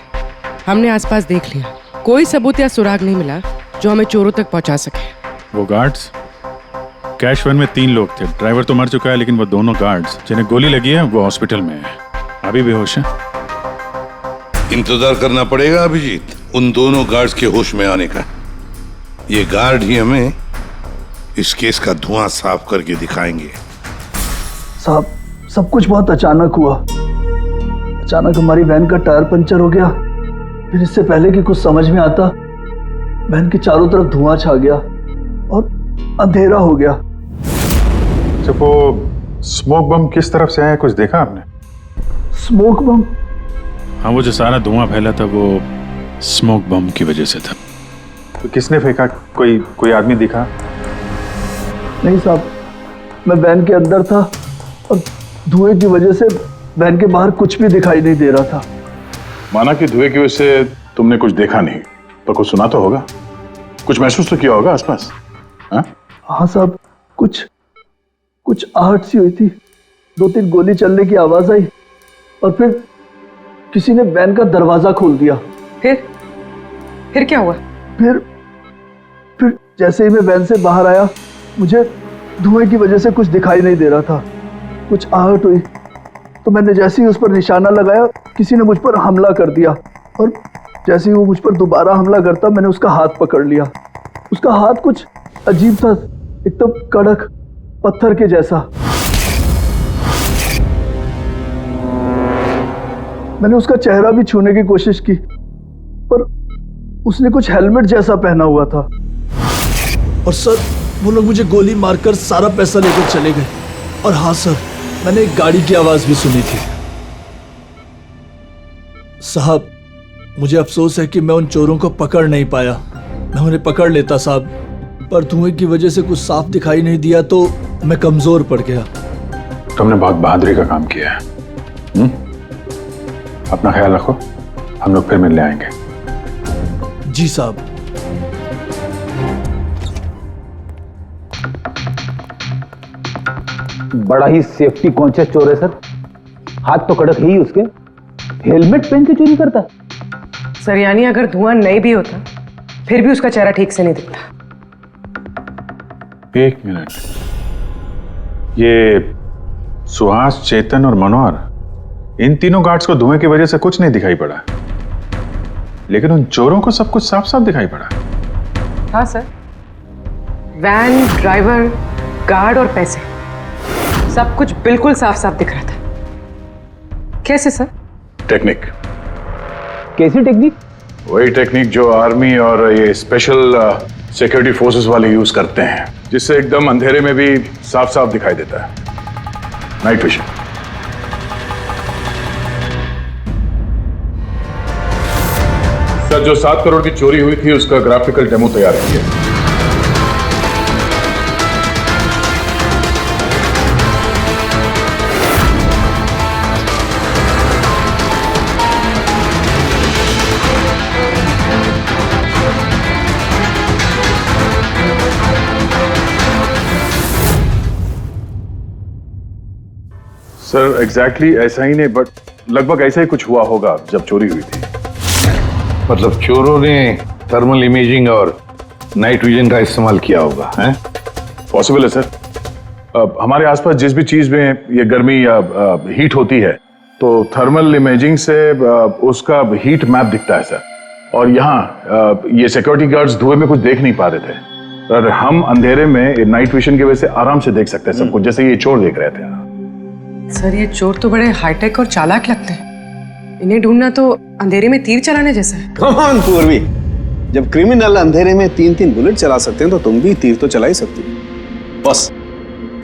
हमने आसपास देख लिया, कोई सबूत या सुराग नहीं मिला जो हमें चोरों तक पहुंचा सके। वो गार्ड्स, कैश वैन में 3 लोग थे। ड्राइवर तो मर चुका है, लेकिन वो दोनों गार्ड्स जिन्हें गोली लगी है वो हॉस्पिटल में है, अभी बेहोश है। इंतजार करना पड़ेगा अभिजीत उन दोनों गार्ड्स के होश में आने का। ये गार्ड ही हमें इस केस का धुआं साफ करके दिखाएंगे। साहब सब कुछ बहुत अचानक हुआ। अचानक हमारी वैन का टायर पंचर हो गया, फिर इससे पहले कि कुछ समझ में आता वैन के चारों तरफ धुआं छा गया और अंधेरा हो गया। जब वो स्मोक बम किस तरफ से आया कुछ देखा आपने? स्मोक बम? हाँ, वो जो सारा धुआं फैला था वो स्मोक बम की वजह से था। तो किसने फेंका? कोई आदमी दिखा? नहीं साहब, मैं वैन के अंदर था और धुएं की वजह से वैन के बाहर कुछ भी दिखाई नहीं दे रहा था। माना कि धुएं की वजह से तुमने कुछ देखा नहीं, तो कुछ सुना तो होगा, कुछ महसूस तो किया होगा आसपास? हाँ साहब, कुछ आहट सी हुई थी, 2-3 गोली चलने की आवाज आई और फिर किसी ने वैन का दरवाजा खोल दिया। फिर क्या हुआ? फिर जैसे ही मैं वैन से बाहर आया, मुझे धुएं की वजह से कुछ दिखाई नहीं दे रहा था। कुछ आहट हुई तो मैंने जैसे ही उस पर निशाना लगाया, किसी ने मुझ पर हमला कर दिया और जैसे ही वो मुझ पर दोबारा हमला करता, मैंने उसका हाथ पकड़ लिया। उसका हाथ कुछ अजीब था, एकदम कड़क पत्थर के जैसा। मैंने उसका चेहरा भी छूने की कोशिश की, पर उसने कुछ हेलमेट जैसा पहना हुआ था। और सर वो लोग मुझे गोली मारकर सारा पैसा लेकर चले गए। और हाँ सर, मैंने एक गाड़ी की आवाज भी सुनी थी। साहब मुझे अफसोस है कि मैं उन चोरों को पकड़ नहीं पाया। मैं उन्हें पकड़ लेता साहब, पर धुएं की वजह से कुछ साफ दिखाई नहीं दिया तो मैं कमजोर पड़ गया। तुमने बहुत बहादुरी का काम किया है। अपना ख्याल रखो, हम लोग फिर मिलने आएंगे। जी साहब। बड़ा ही सेफ्टी कॉन्शियस चोर है सर। हाथ तो कड़क है ही उसके, हेलमेट पहन के चोरी करता। सर यानी अगर धुआं नहीं भी होता फिर भी उसका चेहरा ठीक से नहीं दिखता। 1 मिनट, ये सुहास, चेतन और मनोहर, इन तीनों गार्ड्स को धुएं की वजह से कुछ नहीं दिखाई पड़ा, लेकिन उन चोरों को सब कुछ साफ साफ दिखाई पड़ा। हाँ सर, वैन, ड्राइवर, गार्ड और पैसे, सब कुछ बिल्कुल साफ साफ दिख रहा था। कैसे सर? टेक्निक। कैसी टेक्निक? वही टेक्निक जो आर्मी और ये स्पेशल सिक्योरिटी फोर्सेस वाले यूज करते हैं, जिससे एकदम अंधेरे में भी साफ साफ दिखाई देता है। Night vision. सर, जो 7 करोड़ की चोरी हुई थी उसका ग्राफिकल डेमो तैयार किया। सर एग्जैक्टली ऐसा ही नहीं, बट लगभग ऐसा ही कुछ हुआ होगा जब चोरी हुई थी। मतलब चोरों ने थर्मल इमेजिंग और नाइट विजन का इस्तेमाल किया होगा, हैं? पॉसिबल है सर। हमारे आसपास जिस भी चीज में ये गर्मी या हीट होती है, तो थर्मल इमेजिंग से उसका हीट मैप दिखता है सर। और यहाँ ये सिक्योरिटी गार्ड्स धुएं में कुछ देख नहीं पा रहे थे, और हम अंधेरे में नाइट विजन की वजह से आराम से देख सकते हैं सब कुछ, जैसे ये चोर देख रहे थे। सर ये चोर तो बड़े हाईटेक और चालाक लगते हैं, इन्हें ढूंढना तो अंधेरे में तीर चलाने जैसा है। कम ऑन पूर्वी, जब क्रिमिनल अंधेरे में 3-3 बुलेट चला सकते हैं तो तुम भी तीर तो चला ही सकती हो। बस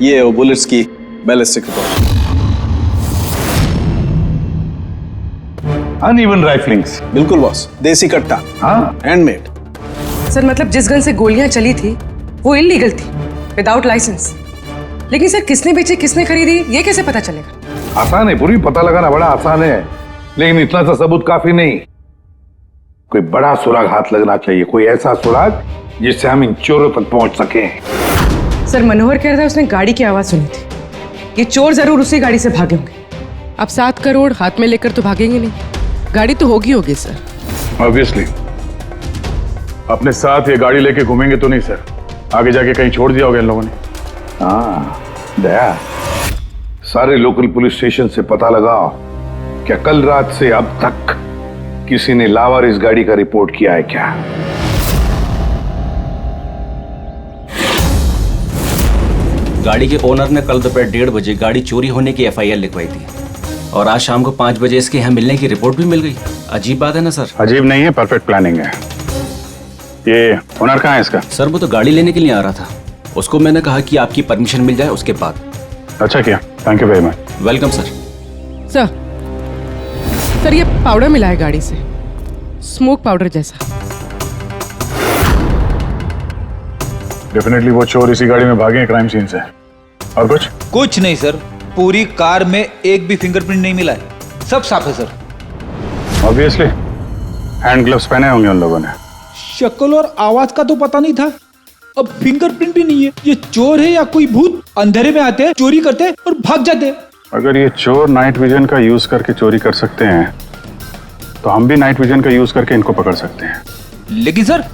ये वो बुलेट्स की बैलिस्टिक रिपोर्ट। अनइवन राइफलिंग्स। बिल्कुल बॉस, देसी कट्टा। हाँ, हैंडमेड। सर मतलब जिस गन से गोलियां चली थी वो इलीगल थी, विदाउट लाइसेंस। लेकिन सर किसने बेची, किसने खरीदी, ये कैसे पता चलेगा? आसान है पूरी, पता लगाना बड़ा आसान है, लेकिन इतना सा सबूत काफी नहीं। कोई बड़ा सुराग हाथ लगना चाहिए, कोई ऐसा सुराग जिससे हम इन चोरों तक पहुंच सके। सर मनोहर कह रहा था उसने गाड़ी की आवाज सुनी थी, ये चोर जरूर उसी गाड़ी से भागे होंगे। अब 7 करोड़ हाथ में लेकर तो भागेंगे नहीं, गाड़ी तो होगी सर। ऑब्वियसली अपने साथ ये गाड़ी लेके घूमेंगे तो नहीं सर, आगे जाके कहीं छोड़ दिया होगा इन लोगों ने। हाँ दया, सारे लोकल पुलिस स्टेशन से पता लगाओ क्या कल रात से अब तक किसी ने लावारिस गाड़ी का रिपोर्ट किया है क्या? गाड़ी के ओनर ने कल दोपहर 1:30 बजे गाड़ी चोरी होने की FIR लिखवाई थी, और आज शाम को 5 बजे इसके यहाँ मिलने की रिपोर्ट भी मिल गई। अजीब बात है ना सर? अजीब नहीं है, परफेक्ट प्लानिंग है। ये ओनर कहाँ है इसका? सर वो तो गाड़ी लेने के लिए आ रहा था, उसको मैंने कहा कि आपकी परमिशन मिल जाए उसके बाद। अच्छा किया, thank you very much. Welcome sir. Sir ये पाउडर मिला है गाड़ी से, स्मोक पाउडर जैसा। डेफिनेटली वो चोर इसी गाड़ी में भागे हैं क्राइम सीन से। और कुछ नहीं सर, पूरी कार में एक भी फिंगरप्रिंट नहीं मिला है, सब साफ है सर। ऑब्वियसली हैंड ग्लव्स पहने होंगे उन लोगों ने। शक्ल और आवाज का तो पता नहीं था, अब फिंगरप्रिंट भी नहीं है। ये चोर है या कोई भूत? अंधेरे में आते हैं, चोरी करते हैं और भाग जाते हैं। अगर ये चोर नाइट विजन का यूज करके चोरी कर सकते हैं तो हम भी नाइट विजन का यूज करके इनको पकड़ सकते हैं। लेकिन सर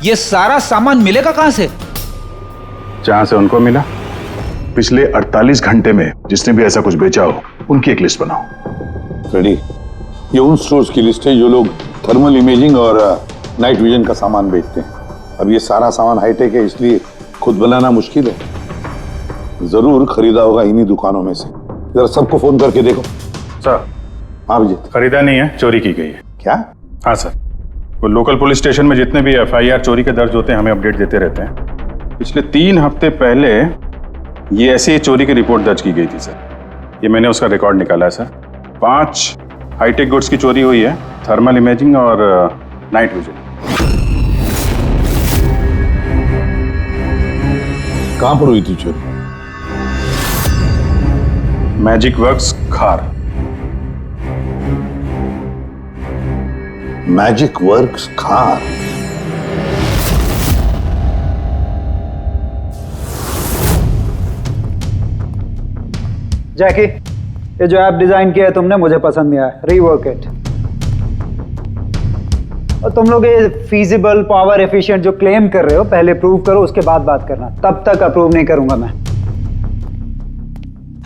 ये सारा सामान मिलेगा कहां से? जहां से उनको मिला। पिछले 48 घंटे में जिसने भी ऐसा कुछ बेचा हो उनकी एक लिस्ट बनाओ। रेडी? ये उन स्टोर्स की लिस्ट है जो लोग थर्मल इमेजिंग और नाइट विजन का सामान बेचते हैं। अब ये सारा सामान हाईटेक है, इसलिए खुद बनाना मुश्किल है। जरूर खरीदा होगा इन्हीं दुकानों में से। जरा सबको फोन करके देखो। सर। हाँ विजय। खरीदा नहीं है, चोरी की गई है। क्या? हाँ सर, वो लोकल पुलिस स्टेशन में जितने भी FIR चोरी के दर्ज होते हैं हमें अपडेट देते रहते हैं। पिछले 3 हफ्ते पहले ये ऐसी चोरी की रिपोर्ट दर्ज की गई थी सर। ये मैंने उसका रिकॉर्ड निकाला है सर। 5 हाईटेक गुड्स की चोरी हुई है, थर्मल इमेजिंग और नाइट विजन। कहां पर हुई थी चोरी? मैजिक वर्क्स खार। मैजिक वर्क्स खार। जैकी, ये जो ऐप डिजाइन किया है तुमने मुझे पसंद नहीं आया, रीवर्क इट। और तुम लोग ये फीजिबल पावर एफिशिएंट जो क्लेम कर रहे हो पहले प्रूव करो, उसके बाद बात करना। तब तक अप्रूव नहीं करूंगा मैं।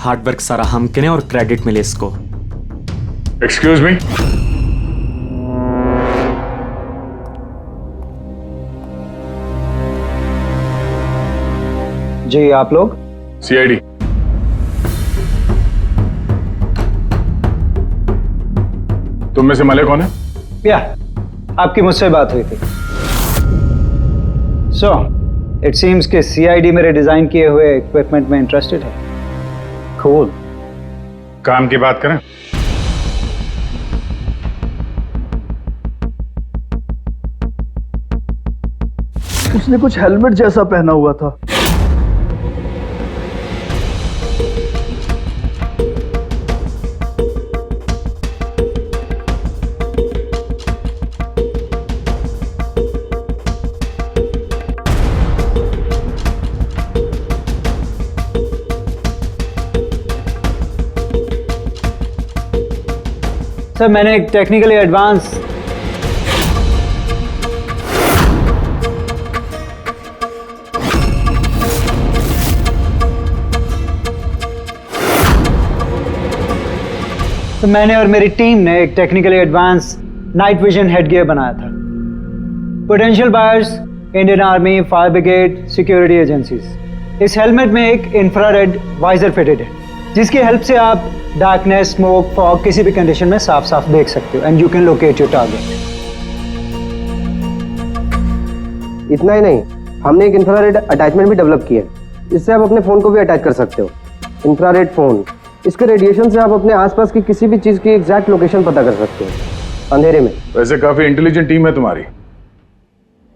हार्डवर्क सारा हम करें और क्रेडिट मिले इसको। Excuse me. जी आप लोग? CID। तुम में से मले कौन है? या आपकी मुझसे बात हुई थी। सो इट सीम्स कि CID मेरे डिजाइन किए हुए इक्विपमेंट में इंटरेस्टेड है। कूल। काम की बात करें। उसने कुछ हेलमेट जैसा पहना हुआ था। सर मैंने एक टेक्निकली एडवांस तो मैंने और मेरी टीम ने एक technically advance night vision headgear बनाया था। Potential buyers, Indian army, fire brigade, security agencies. इस हेलमेट में एक इंफ्रारेड वाइजर फिटेड है, जिसकी हेल्प से आप डार्कनेस, स्मोक, फॉग किसी भी कंडीशन में साफ साफ देख सकते हो and you can locate your target. इतना ही नहीं, हमने एक इंफ्रारेड अटैचमेंट भी डेवलप किया है। इससे आप अपने फोन को भी अटैच कर सकते हो। इंफ्रारेड फोन, इसके रेडिएशन से आप अपने आसपास की किसी भी चीज की एग्जैक्ट लोकेशन पता कर सकते हो अंधेरे में। वैसे काफी इंटेलिजेंट टीम है तुम्हारी,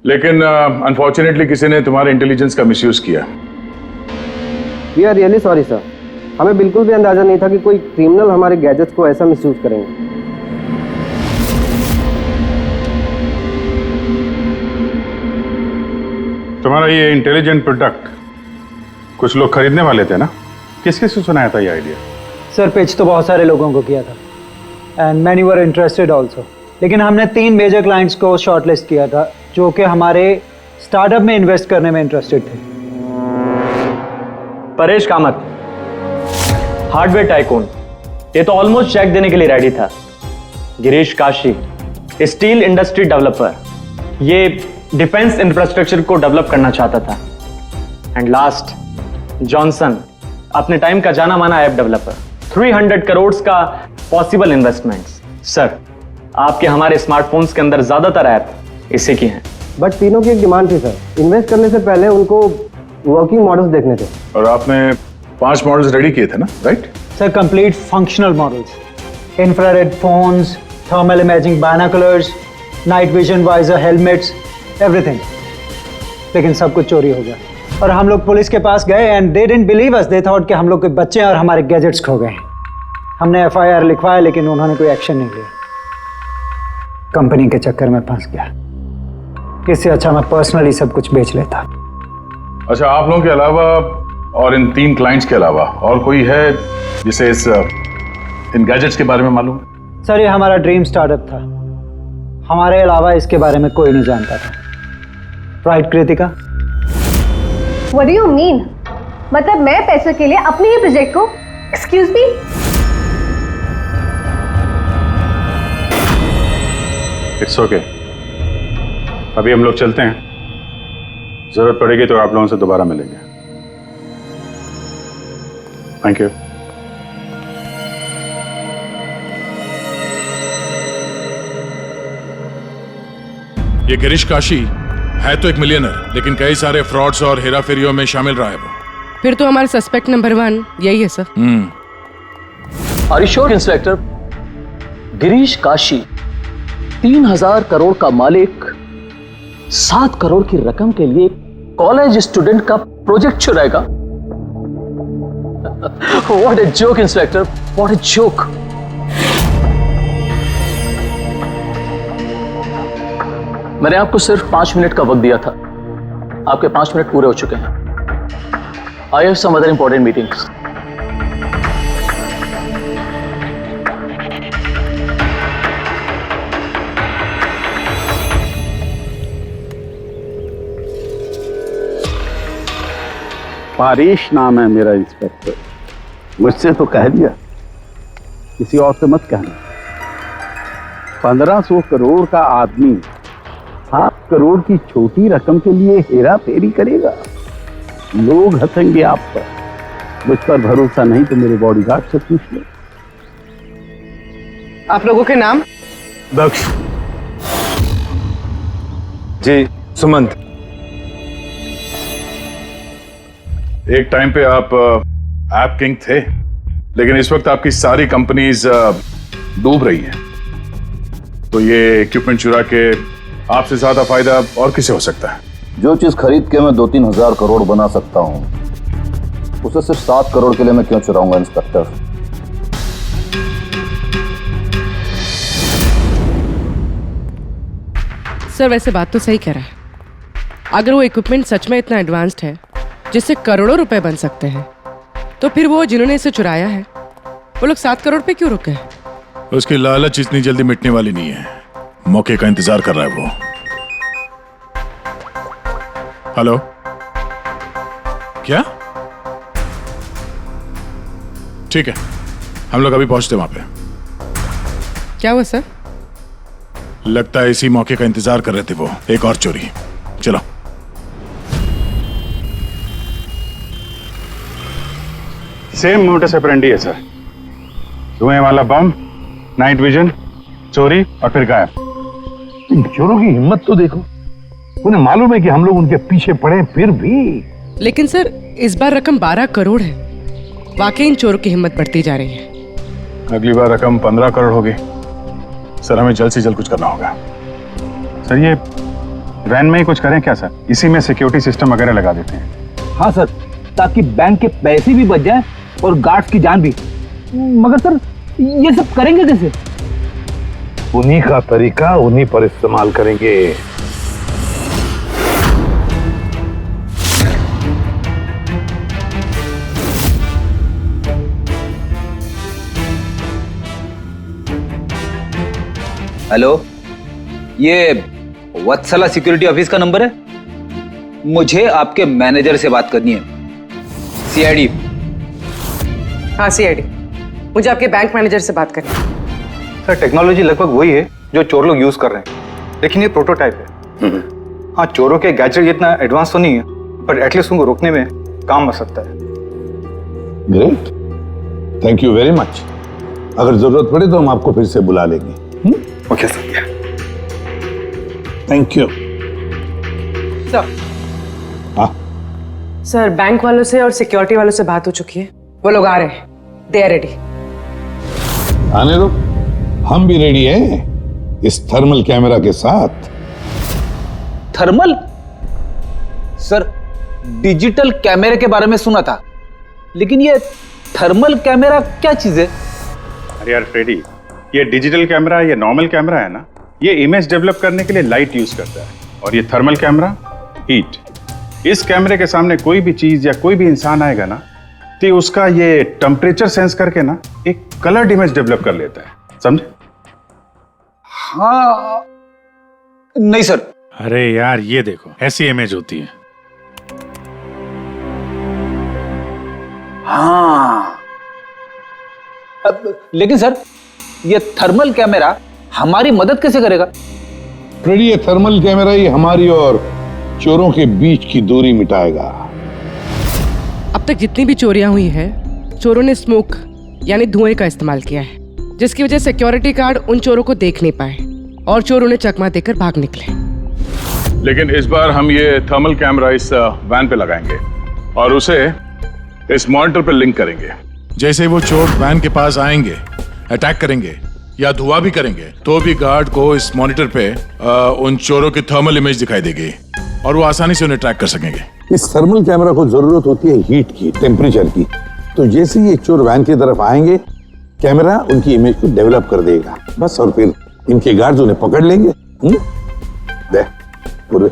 लेकिन अनफॉर्चुनेटली किसी ने तुम्हारे इंटेलिजेंस का मिसयूज किया। We are really sorry sir, हमें बिल्कुल भी अंदाजा नहीं था कि कोई क्रिमिनल हमारे गैजेट्स को ऐसा मिसयूज करेंगे। तुम्हारा ये इंटेलिजेंट प्रोडक्ट कुछ लोग खरीदने वाले थे ना? किस किस से सुनाया था ये आइडिया? सर पिच तो बहुत सारे लोगों को किया था and many were interested also, लेकिन हमने 3 मेजर क्लाइंट्स को शॉर्टलिस्ट किया था जो कि हमारे स्टार्टअप में इन्वेस्ट करने में इंटरेस्टेड थे। परेश कामत, हार्डवेयर टाइकून, ये तो ऑलमोस्ट चेक देने के लिए रेडी था। Girish Kashi, steel industry developer, ये डिफेंस इंफ्रास्ट्रक्चर को डेवलप करना चाहता था। एंड लास्ट, जॉनसन, अपने टाइम का जाना माना ऐप डेवलपर, 300 करोड़ का पॉसिबल इन्वेस्टमेंट्स। सर, आपके हमारे स्मार्टफोन्स के अंदर ज्यादातर ऐप इसी की हैं। बट तीनों की एक डिमांड थी सर, इन्वेस्ट करने से पहले उनको वर्किंग मॉडल्स देखने थे। और आपने 5 मॉडल्स रेडी किए थे ना, right? Sir complete functional models, infrared phones, thermal imaging binoculars, night vision visor helmets, everything. लेकिन सब कुछ चोरी हो गया और हम लोग पुलिस के पास गए and they didn't believe us, they thought कि हम लोग के बच्चे और हमारे गैजेट्स खो गए। हमने FIR लिखवाया लेकिन उन्होंने कोई एक्शन नहीं लिया। कंपनी के चक्कर में फंस गया। इससे अच्छा मैं पर्सनली सब कुछ बेच लेता। अच्छा, आप लोगों के अलावा और इन 3 क्लाइंट्स के अलावा और कोई है जिसे इन गैजेट्स के बारे में मालूम? सर ये हमारा ड्रीम स्टार्टअप था, हमारे अलावा इसके बारे में कोई नहीं जानता था। Right Kritika? What do you mean? मतलब मैं पैसों के लिए अपने ही प्रोजेक्ट को, एक्सक्यूज मी? इट्स ओके, अभी हम लोग चलते हैं। जरूरत पड़ेगी तो आप लोगों से दोबारा मिलेंगे। Thank you. ये गिरीश काशी है तो एक मिलियनर, लेकिन कई सारे फ्रॉड्स और हेराफेरियों में शामिल रहा है वो। फिर तो हमारा सस्पेक्ट नंबर 1 यही है सर। Are you sure inspector? Girish Kashi 3000 crore का मालिक 7 करोड़ की रकम के लिए कॉलेज स्टूडेंट का प्रोजेक्ट चुराएगा? What a joke inspector, what a joke. मैंने आपको सिर्फ 5 मिनट का वक्त दिया था, आपके 5 मिनट पूरे हो चुके हैं। I have some other important meetings. Paresh नाम है मेरा इंस्पेक्टर। मुझसे तो कह दिया, किसी और से मत कहना। 1500 करोड़ का आदमी 7 करोड़ की छोटी रकम के लिए हेरा फेरी करेगा? लोग हंसेंगे आप पर। मुझ पर भरोसा नहीं तो मेरे बॉडीगार्ड से पूछ लो। आप लोगों के नाम? दक्ष जी, सुमंत। एक टाइम पे आप ऐप किंग थे, लेकिन इस वक्त आपकी सारी कंपनीज डूब रही हैं। तो ये इक्विपमेंट चुरा के आपसे ज्यादा फायदा और किसे हो सकता है? जो चीज खरीद के मैं 2-3 हजार करोड़ बना सकता हूं, उसे सिर्फ 7 करोड़ के लिए मैं क्यों चुराऊंगा इंस्पेक्टर? सर वैसे बात तो सही कह रहा है। अगर वो इक्विपमेंट सच में इतना एडवांस्ड है जिससे करोड़ों रुपए बन सकते हैं, तो फिर वो जिन्होंने इसे चुराया है वो लोग 7 करोड़ पे क्यों रुके हैं? उसकी लालच इतनी जल्दी मिटने वाली नहीं है, मौके का इंतजार कर रहा है वो। हेलो, क्या? ठीक है, हम लोग अभी पहुंचते वहां पे। क्या हुआ सर? लगता है इसी मौके का इंतजार कर रहे थे वो। एक और चोरी। चलो। सेम मोटस ऑपरेंडी है सर। धुएं वाला बम, नाइट विजन, चोरी और फिर गायब। इन चोरों की हिम्मत तो देखो, उन्हें मालूम है कि हम लोग उनके पीछे पड़े, फिर भी। लेकिन सर इस बार रकम 12 करोड़ है। वाकई इन चोरों की हिम्मत बढ़ती जा रही है। अगली बार रकम 15 करोड़ होगी। सर हमें जल्द से जल्द कुछ करना होगा। सर ये वैन में ही कुछ करें क्या सर? इसी में सिक्योरिटी सिस्टम वगैरह लगा देते हैं। हाँ सर, ताकि बैंक के पैसे भी बच जाए और गार्ड्स की जान भी। मगर सर ये सब करेंगे कैसे? उन्हीं का तरीका उन्हीं पर इस्तेमाल करेंगे। हेलो, ये वत्सला सिक्योरिटी ऑफिस का नंबर है? मुझे आपके मैनेजर से बात करनी है। सीआईडी। हाँ सीआईडी, मुझे आपके बैंक मैनेजर से बात करनी है। सर टेक्नोलॉजी लगभग वही है जो चोर लोग यूज कर रहे हैं, लेकिन ये प्रोटोटाइप है। हाँ, चोरों के गैजेट जितना एडवांस तो नहीं है, पर एटलीस्ट उनको रोकने में काम आ सकता है। Great, thank you very much. अगर जरूरत पड़े तो हम आपको फिर से बुला लेंगे। Okay sir. Thank you. Sir, हाँ सर बैंक वालों से और सिक्योरिटी वालों से बात हो चुकी है। वो लोग आ रहे हैं। They are ready. आने दो, हम भी रेडी हैं इस थर्मल कैमरा के साथ। थर्मल? सर डिजिटल कैमरे के बारे में सुना था, लेकिन ये थर्मल कैमरा क्या चीज है? अरे यार फ्रेडी, ये डिजिटल कैमरा, ये नॉर्मल कैमरा है ना, ये इमेज डेवलप करने के लिए लाइट यूज करता है, और ये थर्मल कैमरा हीट। इस कैमरे के सामने कोई भी चीज या कोई भी इंसान आएगा ना, तो उसका ये टेम्परेचर सेंस करके ना एक कलर्ड इमेज डेवलप कर लेता है, समझे? हाँ नहीं सर। अरे यार ये देखो, ऐसी इमेज होती है। हाँ लेकिन सर ये थर्मल कैमरा हमारी मदद कैसे करेगा? फ्रेडी, ये थर्मल कैमरा ही हमारी और चोरों के बीच की दूरी मिटाएगा। अब तक जितनी भी चोरियां हुई है, चोरों ने स्मोक यानी धुएं का इस्तेमाल किया है, जिसकी वजह से सिक्योरिटी गार्ड उन चोरों को देख नहीं पाए और चोर उन्हें चकमा देकर भाग निकले। लेकिन इस बार हम ये थर्मल कैमरा इस वैन पे लगाएंगे और उसे इस मॉनिटर पे लिंक करेंगे। जैसे वो चोर वैन के पास आएंगे, अटैक करेंगे या धुआं भी करेंगे, तो भी गार्ड को इस मॉनिटर पे उन चोरों की थर्मल इमेज दिखाई देगी और वो आसानी से उन्हें ट्रैक कर सकेंगे। इस थर्मल कैमरा को जरूरत होती है हीट की, टेम्परेचर की। तो जैसे ये चोर वैन की तरफ आएंगे, कैमरा उनकी इमेज को डेवलप कर देगा बस, और फिर इनके गार्ड्स उन्हें पकड़ लेंगे। पूरे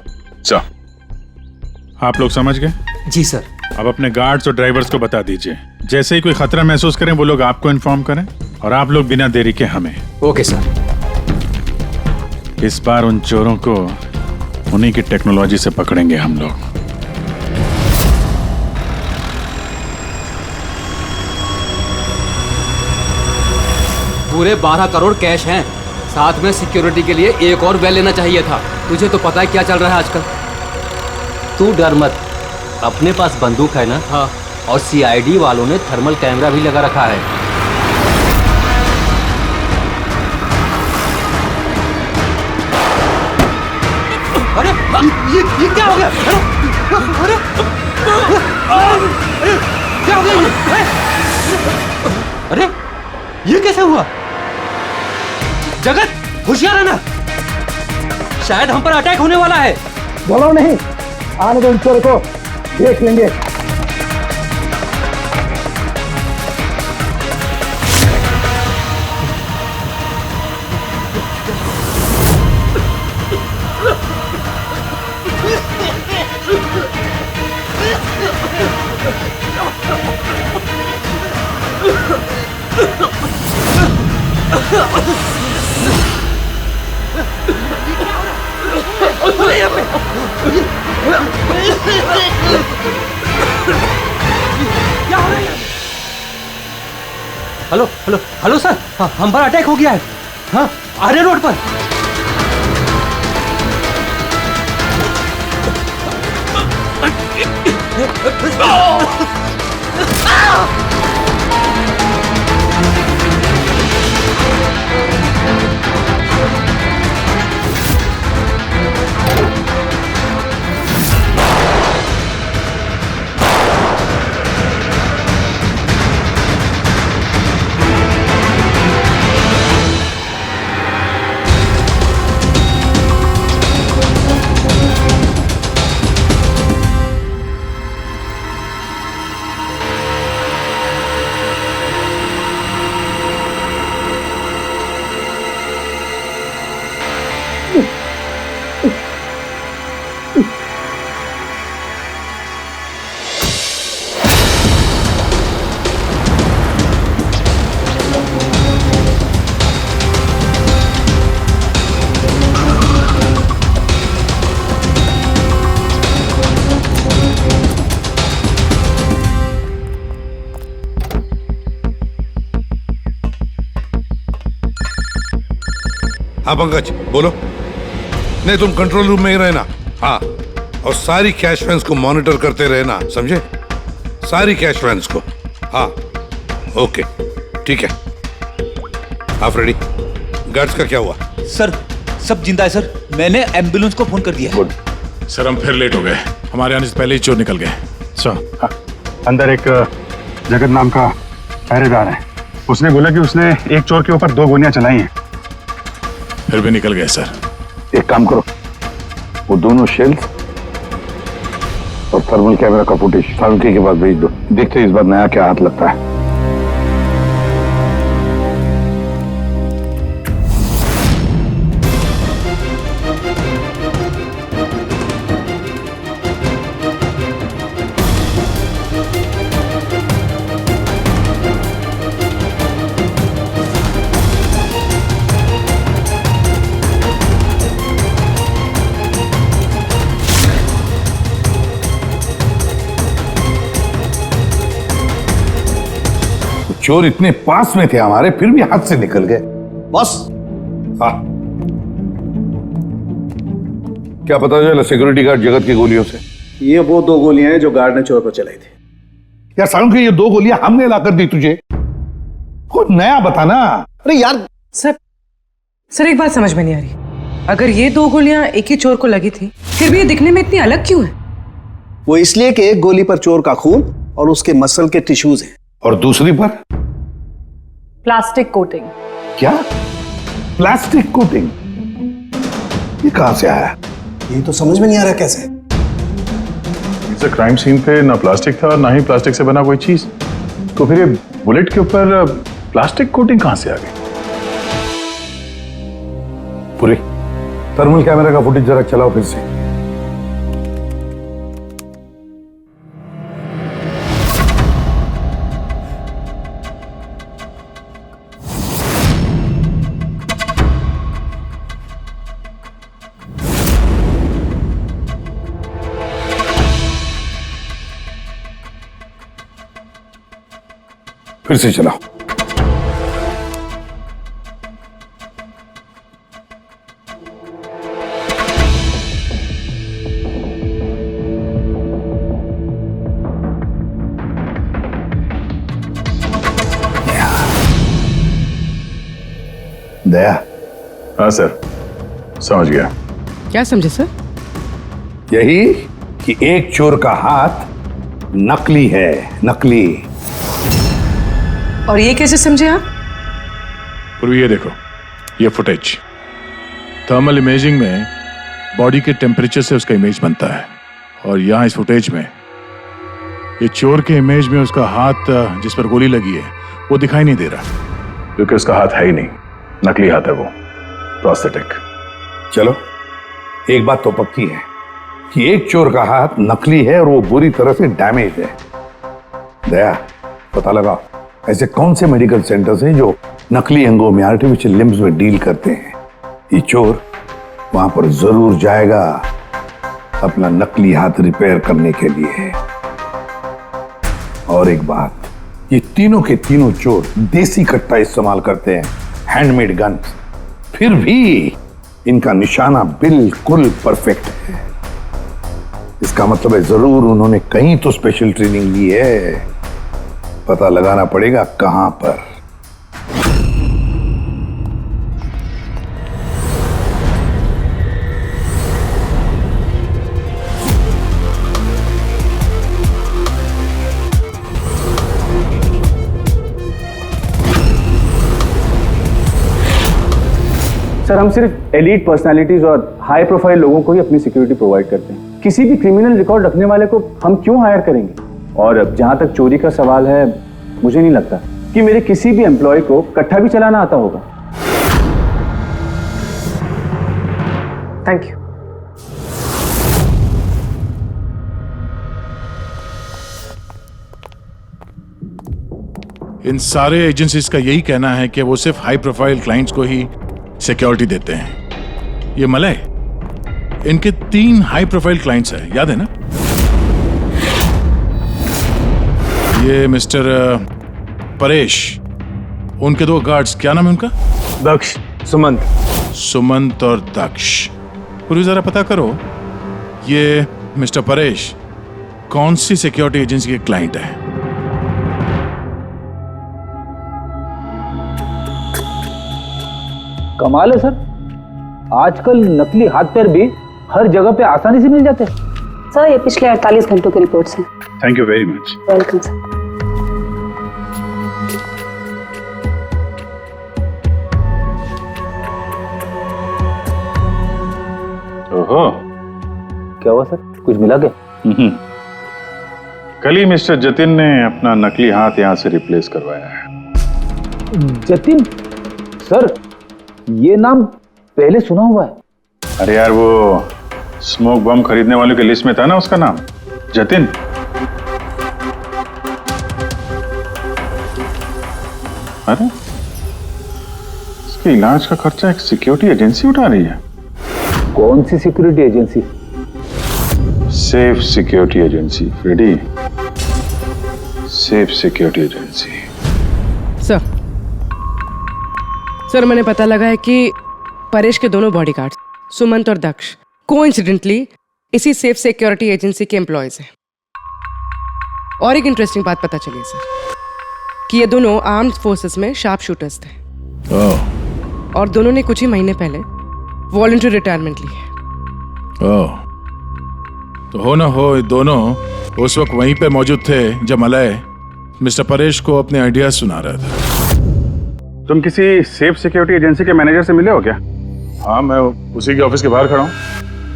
आप लोग समझ गए? जी सर। अब अपने गार्ड्स और ड्राइवर्स को बता दीजिए, जैसे ही कोई खतरा महसूस करें वो लोग आपको इन्फॉर्म करें, और आप लोग बिना देरी के हमें। Okay sir. इस बार उन चोरों को उन्हीं की टेक्नोलॉजी से पकड़ेंगे हम लोग। पूरे 12 करोड़ कैश हैं, साथ में सिक्योरिटी के लिए एक और वैन लेना चाहिए था। तुझे तो पता है क्या चल रहा है आजकल। तू डर मत, अपने पास बंदूक है ना? हाँ। और सीआईडी वालों ने थर्मल कैमरा भी लगा रखा है। अरे ये क्या हो गया? अरे क्या हो गया ये? अरे ये कैसे हुआ? जगत होशियार रहना, शायद हम पर अटैक होने वाला है। बोलो नहीं, आने दो, इन चोरों को देख लेंगे। हेलो हेलो हेलो सर, हम पर अटैक हो गया है। हाँ आर्य रोड पर। हाँ पंकज बोलो। नहीं तुम कंट्रोल रूम में ही रहना। हाँ और सारी कैश वैन्स को मॉनिटर करते रहना, समझे? सारी कैश वैन्स को। हाँ ओके ठीक है। आप रेडी? गार्ड्स का क्या हुआ? सर सब जिंदा है सर, मैंने एम्बुलेंस को फोन कर दिया। गुड। सर हम फिर लेट हो गए, हमारे आने से पहले ही चोर निकल गए। सर अंदर एक जगत नाम का पहरेदार है, उसने बोला कि उसने एक चोर के ऊपर 2 गोलियां चलाई हैं। फिर भी निकल गए सर। एक काम करो, वो दोनों शेल्स और थर्मल कैमरा का फुटेज फारूकी के पास भेज दो, देखते हैं इस बार नया क्या हाथ लगता है। चोर इतने पास में थे हमारे, फिर भी हाथ से निकल गए। बॉस हाँ क्या पता चला सिक्योरिटी गार्ड जगत की गोलियों से? ये वो 2 गोलियां हैं जो गार्ड ने चोर पर चलाई थी। यार सारुण ये 2 गोलियां हमने लाकर दी तुझे, कुछ नया बताना। अरे यार सर एक बात समझ में नहीं आ रही, अगर ये 2 गोलियां एक ही चोर को लगी थी, फिर भी ये दिखने में इतनी अलग क्यों है? वो इसलिए कि एक गोली पर चोर का खून और उसके मसल के टिश्यूज हैं, और दूसरी पर प्लास्टिक कोटिंग। क्या? Plastic coating? ये कहां से आया? ये तो समझ में नहीं आ रहा कैसे। इस क्राइम सीन पे ना प्लास्टिक था ना ही प्लास्टिक से बना कोई चीज, तो फिर ये बुलेट के ऊपर प्लास्टिक कोटिंग कहां से आ गई? पूरी थर्मल कैमरा का फुटेज जरा चलाओ फिर से। फिर से चलाओ। दया। हाँ सर समझ गया। क्या समझे सर? यही कि एक चोर का हाथ नकली है, नकली। और ये कैसे समझे आप? पूर्वी ये देखो, ये फुटेज थर्मल इमेजिंग में बॉडी के टेम्परेचर से उसका इमेज बनता है, और यहाँ इस फुटेज में ये चोर के इमेज में उसका हाथ जिस पर गोली लगी है वो दिखाई नहीं दे रहा, क्योंकि उसका हाथ है ही नहीं, नकली हाथ है वो, प्रोस्थेटिक। चलो एक बात तो पक्की है कि एक चोर का हाथ नकली है और वो बुरी तरह से डैमेज है। दया पता लगा ऐसे कौन से मेडिकल सेंटर्स हैं जो नकली अंगों में, आर्टिफिशियल लिम्स में डील करते हैं। ये चोर वहां पर जरूर जाएगा अपना नकली हाथ रिपेयर करने के लिए। और एक बात, ये तीनों के तीनों चोर देसी कट्टा इस्तेमाल करते हैं, हैंडमेड गन, फिर भी इनका निशाना बिल्कुल परफेक्ट है। इसका मतलब है जरूर उन्होंने कहीं तो स्पेशल ट्रेनिंग ली है। पता लगाना पड़ेगा कहां पर। सर, हम सिर्फ एलीट पर्सनालिटीज और हाई प्रोफाइल लोगों को ही अपनी सिक्योरिटी प्रोवाइड करते हैं। किसी भी क्रिमिनल रिकॉर्ड रखने वाले को हम क्यों हायर करेंगे? और जहां तक चोरी का सवाल है, मुझे नहीं लगता कि मेरे किसी भी एम्प्लॉय को कट्टा भी चलाना आता होगा। Thank you. इन सारे एजेंसीज का यही कहना है कि वो सिर्फ हाई प्रोफाइल क्लाइंट्स को ही सिक्योरिटी देते हैं। ये मलय, इनके 3 हाई प्रोफाइल क्लाइंट्स हैं, याद है ना? ये मिस्टर परेश, उनके 2 गार्ड्स, क्या नाम है उनका? दक्ष, सुमंत। सुमंत और दक्ष। पूरी जरा पता करो, ये मिस्टर परेश कौन सी सिक्योरिटी एजेंसी के क्लाइंट है? कमाल है सर, आजकल नकली हाथ पैर भी हर जगह पे आसानी से मिल जाते हैं। सर, ये पिछले 48 घंटों की रिपोर्ट्स हैं। Thank you very much. Welcome sir. ओहो, क्या हुआ सर, कुछ मिला क्या? कल ही मिस्टर जतिन ने अपना नकली हाथ यहां से रिप्लेस करवाया है। जतिन? सर, ये नाम पहले सुना हुआ है। अरे यार, वो स्मोक बम खरीदने वालों की लिस्ट में था ना उसका नाम, जतिन। अरे, इसके इलाज का खर्चा एक सिक्योरिटी एजेंसी उठा रही है। कौन सी security agency? Safe security agency, Freddy. Safe security agency. Sir, मैंने पता लगा है कि परेश के दोनों बॉडीगार्ड्स, सुमंत और दक्ष, कोइंसिडेंटली इसी सेफ सिक्योरिटी एजेंसी के एम्प्लॉयज हैं। और एक इंटरेस्टिंग बात पता चली सर, कि ये दोनों आर्म्ड फोर्सेस में शार्प शूटर्स थे। और दोनों ने कुछ ही महीने पहले वॉलंटरी रिटायरमेंट ली है। तो हो ना हो, ये दोनों उस वक्त वहीं पे मौजूद थे जब मलय मिस्टर परेश को अपने आइडियाज सुना रहा था। तुम किसी सेफ सिक्योरिटी एजेंसी के मैनेजर से मिले हो क्या? हाँ, मैं उसी के ऑफिस के बाहर खड़ा हूँ।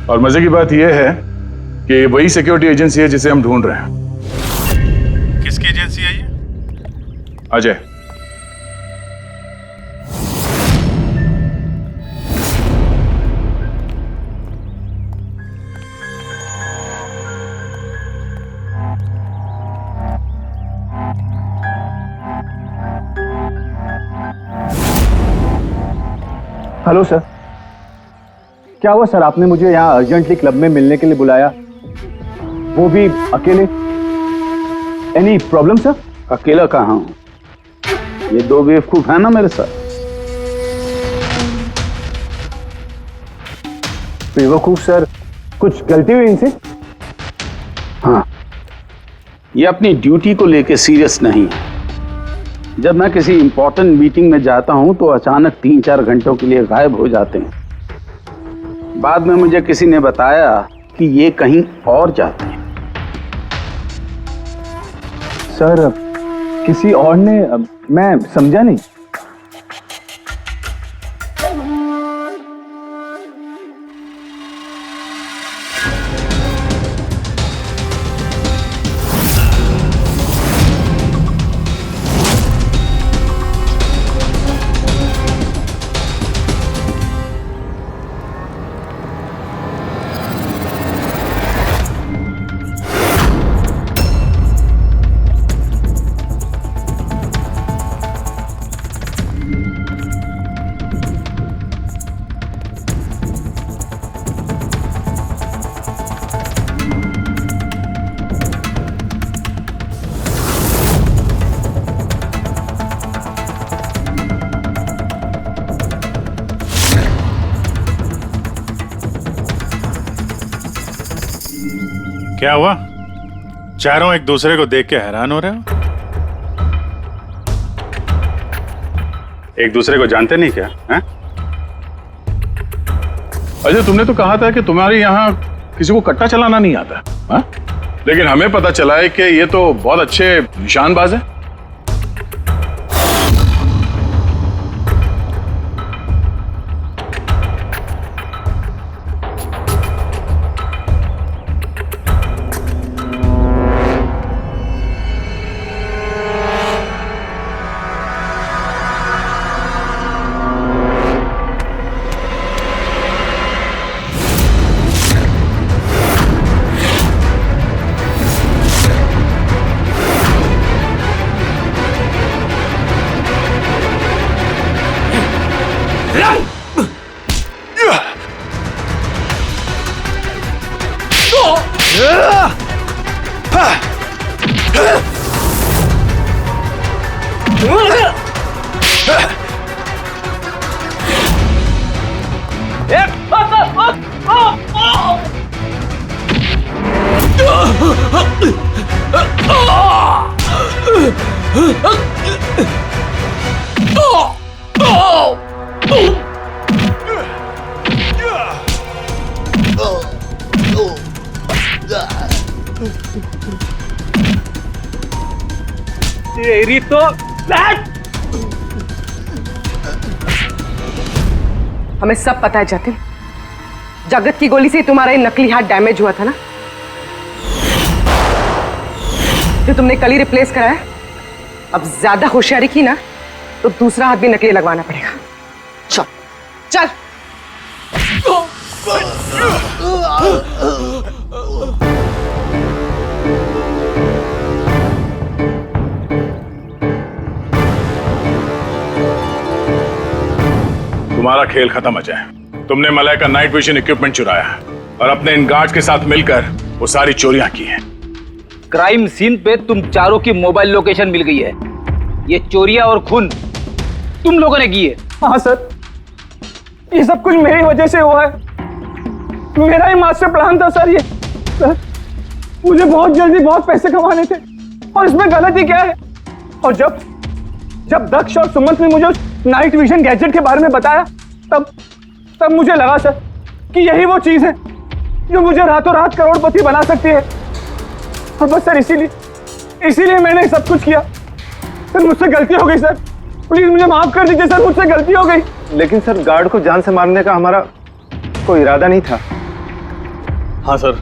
और मजे की बात यह है कि वही सिक्योरिटी एजेंसी है जिसे हम ढूंढ रहे हैं। किसकी एजेंसी है ये? अजय। हेलो सर, क्या हुआ सर? आपने मुझे यहाँ अर्जेंटली क्लब में मिलने के लिए बुलाया, वो भी अकेले। Any problem sir? अकेला कहाँ हूँ, ये 2 बेवकूफ है ना मेरे साथ। बेवकूफ सर? कुछ गलती हुई इनसे? हाँ, ये अपनी ड्यूटी को लेके सीरियस नहीं है। जब मैं किसी इंपॉर्टेंट मीटिंग में जाता हूं तो अचानक 3-4 घंटों के लिए गायब हो जाते हैं। बाद में मुझे किसी ने बताया कि ये कहीं और जाते हैं। सर, किसी और ने? मैं समझा नहीं। क्या हुआ? चारों एक दूसरे को देख के हैरान हो रहे हो? एक दूसरे को जानते नहीं क्या? हैं? अजय, तुमने तो कहा था कि तुम्हारे यहाँ किसी को कट्टा चलाना नहीं आता, हाँ? लेकिन हमें पता चला है कि ये तो बहुत अच्छे निशानबाज हैं। तेरी तो हमें सब पता है जतिन, जगत की गोली से तुम्हारा ये नकली हाथ डैमेज हुआ था ना, जो तुमने कल ही रिप्लेस कराया। अब ज्यादा होशियारी की ना तो दूसरा हाथ भी नकली लगवाना पड़ेगा। चल चल। तुम्हारा खेल खत्म अजय। तुमने मलय का नाइट विजन इक्विपमेंट चुराया है और अपने इन गार्ड्स के साथ मिलकर वो सारी चोरियां की हैं। क्राइम सीन पे तुम चारों की मोबाइल लोकेशन मिल गई है। ये चोरियां और खून तुम लोगों ने की है। हाँ सर, ये सब कुछ मेरी वजह से हुआ है। मेरा ही मास्टर प्लान था सर। ये सर, मुझे बहुत जल्दी बहुत पैसे कमाने थे और इसमें गलती क्या है? और जब दक्ष और सुमंत ने मुझे उस नाइट विजन गैजेट के बारे में बताया तब मुझे लगा सर कि यही वो चीज है जो मुझे रातों रात करोड़पति बना सकती है। और बस सर इसीलिए मैंने सब कुछ किया। सर मुझसे गलती हो गई सर, प्लीज मुझे माफ कर दीजिए सर, मुझसे गलती हो गई। लेकिन सर गार्ड को जान से मारने का हमारा कोई इरादा नहीं था। हाँ सर,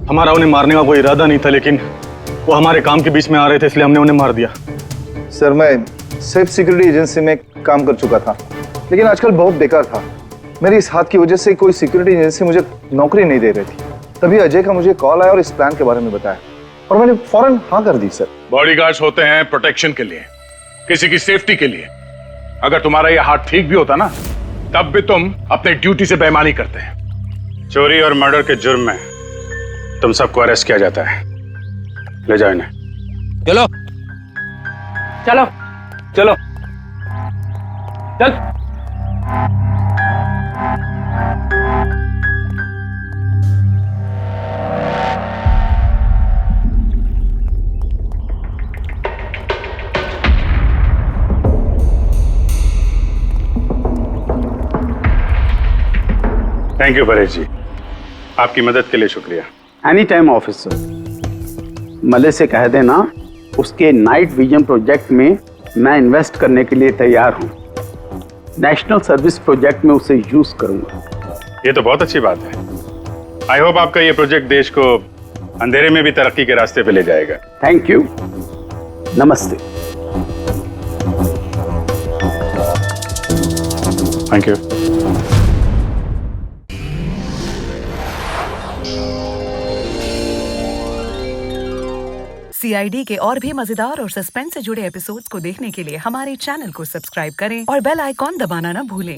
हमारा उन्हें मारने का कोई इरादा नहीं था, लेकिन वो हमारे काम के बीच में आ रहे थे इसलिए हमने उन्हें मार दिया। सर मैं सेफ सिक्योरिटी एजेंसी में काम कर चुका था, लेकिन आजकल बहुत बेकार था। मेरी इस हाथ की वजह से कोई सिक्योरिटी एजेंसी मुझे नौकरी नहीं दे रही थी। तभी अजय का मुझे कॉल आया और इस प्लान के बारे में बताया और मैंने फौरन हाँ कर दी। सर बॉडीगार्ड्स होते हैं प्रोटेक्शन के लिए, किसी की सेफ्टी के लिए। अगर तुम्हारा ये हाथ ठीक भी होता ना तब भी तुम अपने ड्यूटी से बेईमानी करते हैं। चोरी और मर्डर के जुर्म में तुम सबको अरेस्ट किया जाता है। ले जाओ इन्हें। चलो चलो चलो चल। थैंक यू परेश जी, आपकी मदद के लिए शुक्रिया। Any time officer. मले से कह देना उसके नाइट विजन प्रोजेक्ट में मैं इन्वेस्ट करने के लिए तैयार हूँ। नेशनल सर्विस प्रोजेक्ट में उसे यूज करूंगा। ये तो बहुत अच्छी बात है। आई होप आपका ये प्रोजेक्ट देश को अंधेरे में भी तरक्की के रास्ते पे ले जाएगा। थैंक यू, नमस्ते। Thank you. CID के और भी मजेदार और सस्पेंस से जुड़े एपिसोड्स को देखने के लिए हमारे चैनल को सब्सक्राइब करें और बेल आइकॉन दबाना ना भूलें।